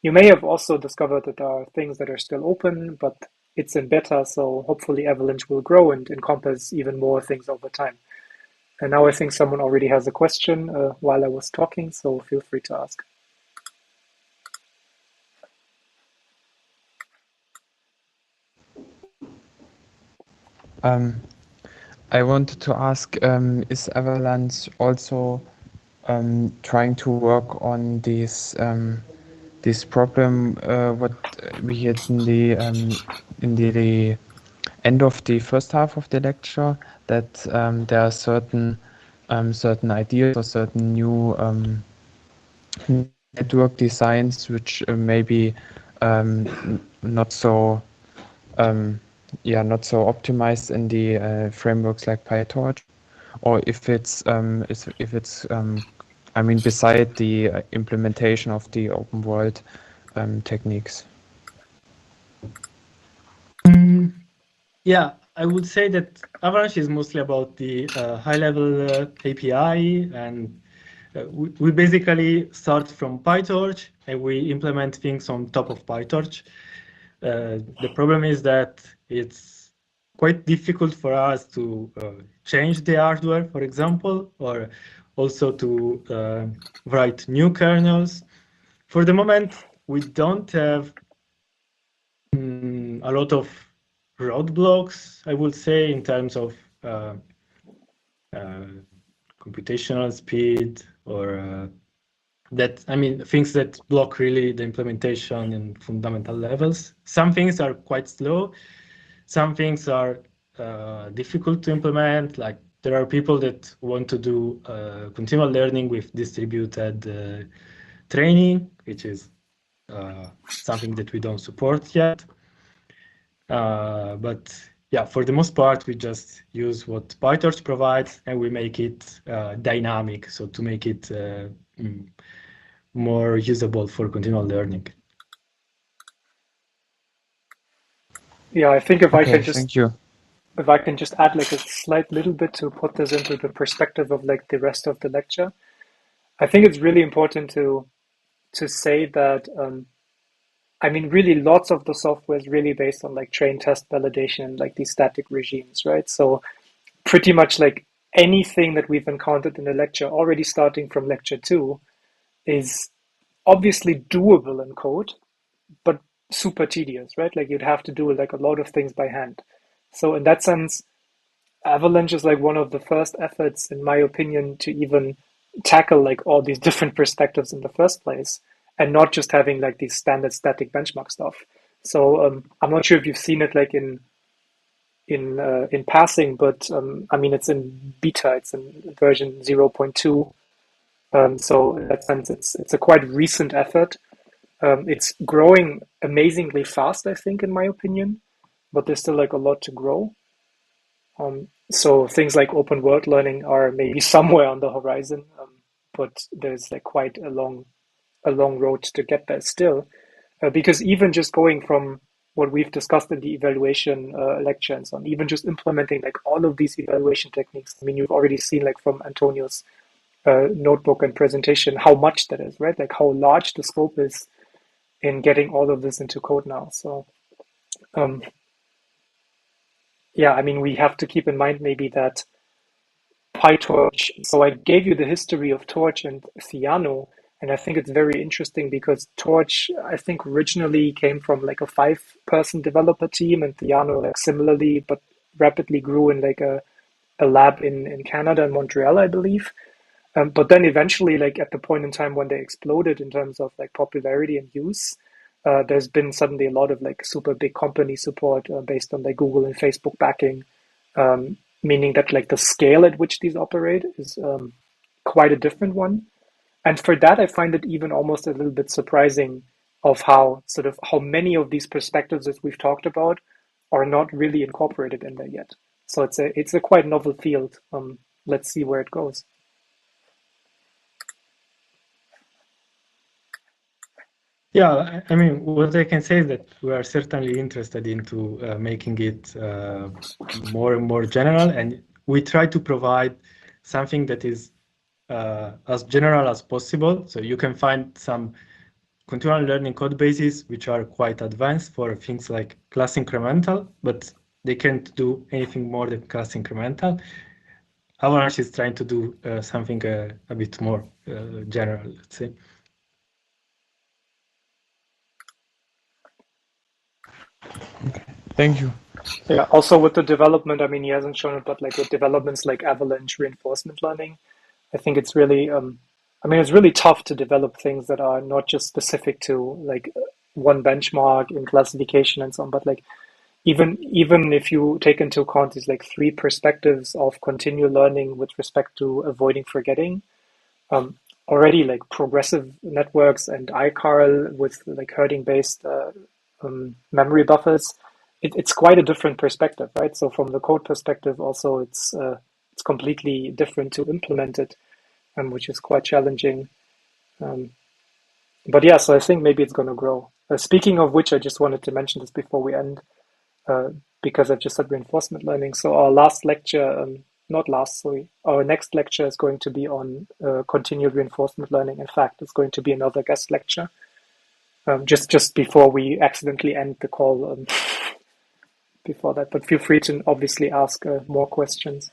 You may have also discovered that there are things that are still open, but it's in beta, so hopefully Avalanche will grow and encompass even more things over time. And now I think someone already has a question while I was talking, so feel free to ask. I wanted to ask, is Avalanche also trying to work on this problem what we had in the end of the first half of the lecture, that there are certain ideas or certain new network designs which maybe not so optimized in the frameworks like PyTorch, or if it's I mean, beside the implementation of the open world techniques. Yeah, I would say that Avalanche is mostly about the high-level API, and we basically start from PyTorch and we implement things on top of PyTorch. The problem is that it's quite difficult for us to change the hardware, for example, or also to write new kernels. For the moment, we don't have a lot of roadblocks, I would say, in terms of computational speed or things that block really the implementation in fundamental levels. Some things are quite slow. Some things are difficult to implement. Like there are people that want to do continual learning with distributed training, which is something that we don't support yet. But yeah, for the most part, we just use what PyTorch provides and we make it dynamic, so to make it more usable for continual learning. Yeah, I think if I Okay, can just thank you. if I can just add like a slight little bit to put this into the perspective of like the rest of the lecture, I think it's really important to say that I mean really lots of the software is really based on like train test validation, like these static regimes, right? So pretty much like anything that we've encountered in the lecture, already starting from lecture 2, is obviously doable in code, but super tedious, right? Like you'd have to do like a lot of things by hand. So in that sense, Avalanche is like one of the first efforts, in my opinion, to even tackle like all these different perspectives in the first place, and not just having like these standard static benchmark stuff. So I'm not sure if you've seen it like in passing, but I mean it's in beta, it's in version 0.2. So in that sense, it's a quite recent effort. It's growing amazingly fast, I think, in my opinion, but there's still like a lot to grow. So things like open world learning are maybe somewhere on the horizon, but there's like quite a long road to get there still. Because even just going from what we've discussed in the evaluation lecture and so on, even just implementing like all of these evaluation techniques, I mean, you've already seen like from Antonio's notebook and presentation how much that is, right? Like how large the scope is in getting all of this into code now. So um, yeah, I mean, we have to keep in mind maybe that PyTorch. So I gave you the history of Torch and Theano, and I think it's very interesting because Torch, I think originally came from like a 5-person developer team, and Theano like similarly, but rapidly grew in like a lab in Canada and Montreal, I believe. But then eventually, like at the point in time when they exploded in terms of like popularity and use, there's been suddenly a lot of like super big company support based on like Google and Facebook backing, meaning that like the scale at which these operate is quite a different one. And for that, I find it even almost a little bit surprising of how sort of how many of these perspectives that we've talked about are not really incorporated in there yet. So it's a quite novel field. Let's see where it goes. Yeah, I mean, what I can say is that we are certainly interested into making it more and more general, and we try to provide something that is as general as possible. So you can find some continual learning code bases which are quite advanced for things like class incremental, but they can't do anything more than class incremental. Avalanche is trying to do something a bit more general, let's say. Thank you. Yeah, also with the development, I mean, he hasn't shown it, but like with developments like Avalanche reinforcement learning, I think it's really, I mean, it's really tough to develop things that are not just specific to like one benchmark in classification and so on, but like even if you take into account these like 3 perspectives of continual learning with respect to avoiding forgetting, um, already like progressive networks and iCarl with like herding based memory buffers, it's quite a different perspective, right? So from the code perspective, also it's completely different to implement it, which is quite challenging. Um, but yeah, so I think maybe it's going to grow. Speaking of which, I just wanted to mention this before we end, uh, because I've just said reinforcement learning. So our last lecture, not last, sorry, our next lecture is going to be on continued reinforcement learning. In fact, it's going to be another guest lecture. just before we accidentally end the call before that. But feel free to obviously ask more questions.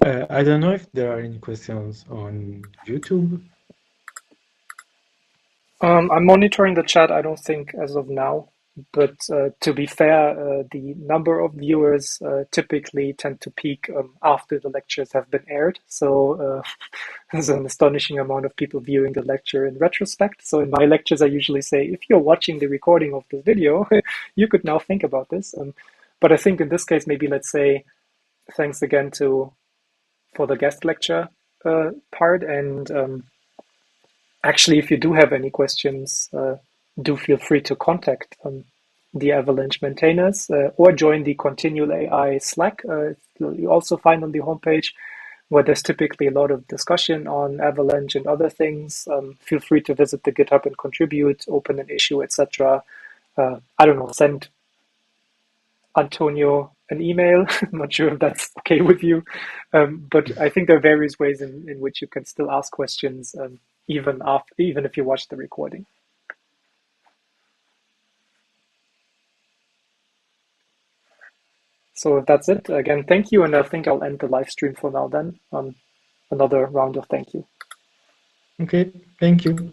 I don't know if there are any questions on YouTube. I'm monitoring the chat. I don't think as of now, but to be fair, the number of viewers typically tend to peak after the lectures have been aired. So there's an astonishing amount of people viewing the lecture in retrospect. So in my lectures, I usually say, if you're watching the recording of this video, you could now think about this. But I think in this case, maybe let's say thanks again for the guest lecture part. And actually, if you do have any questions, do feel free to contact the Avalanche maintainers or join the Continual AI Slack. You also find on the homepage where there's typically a lot of discussion on Avalanche and other things. Feel free to visit the GitHub and contribute, open an issue, etc. I don't know, send Antonio an email. I'm not sure if that's okay with you, but I think there are various ways in which you can still ask questions, even if you watch the recording. So if that's it, again, thank you, and I think I'll end the live stream for now then. Another round of thank you. Okay, thank you.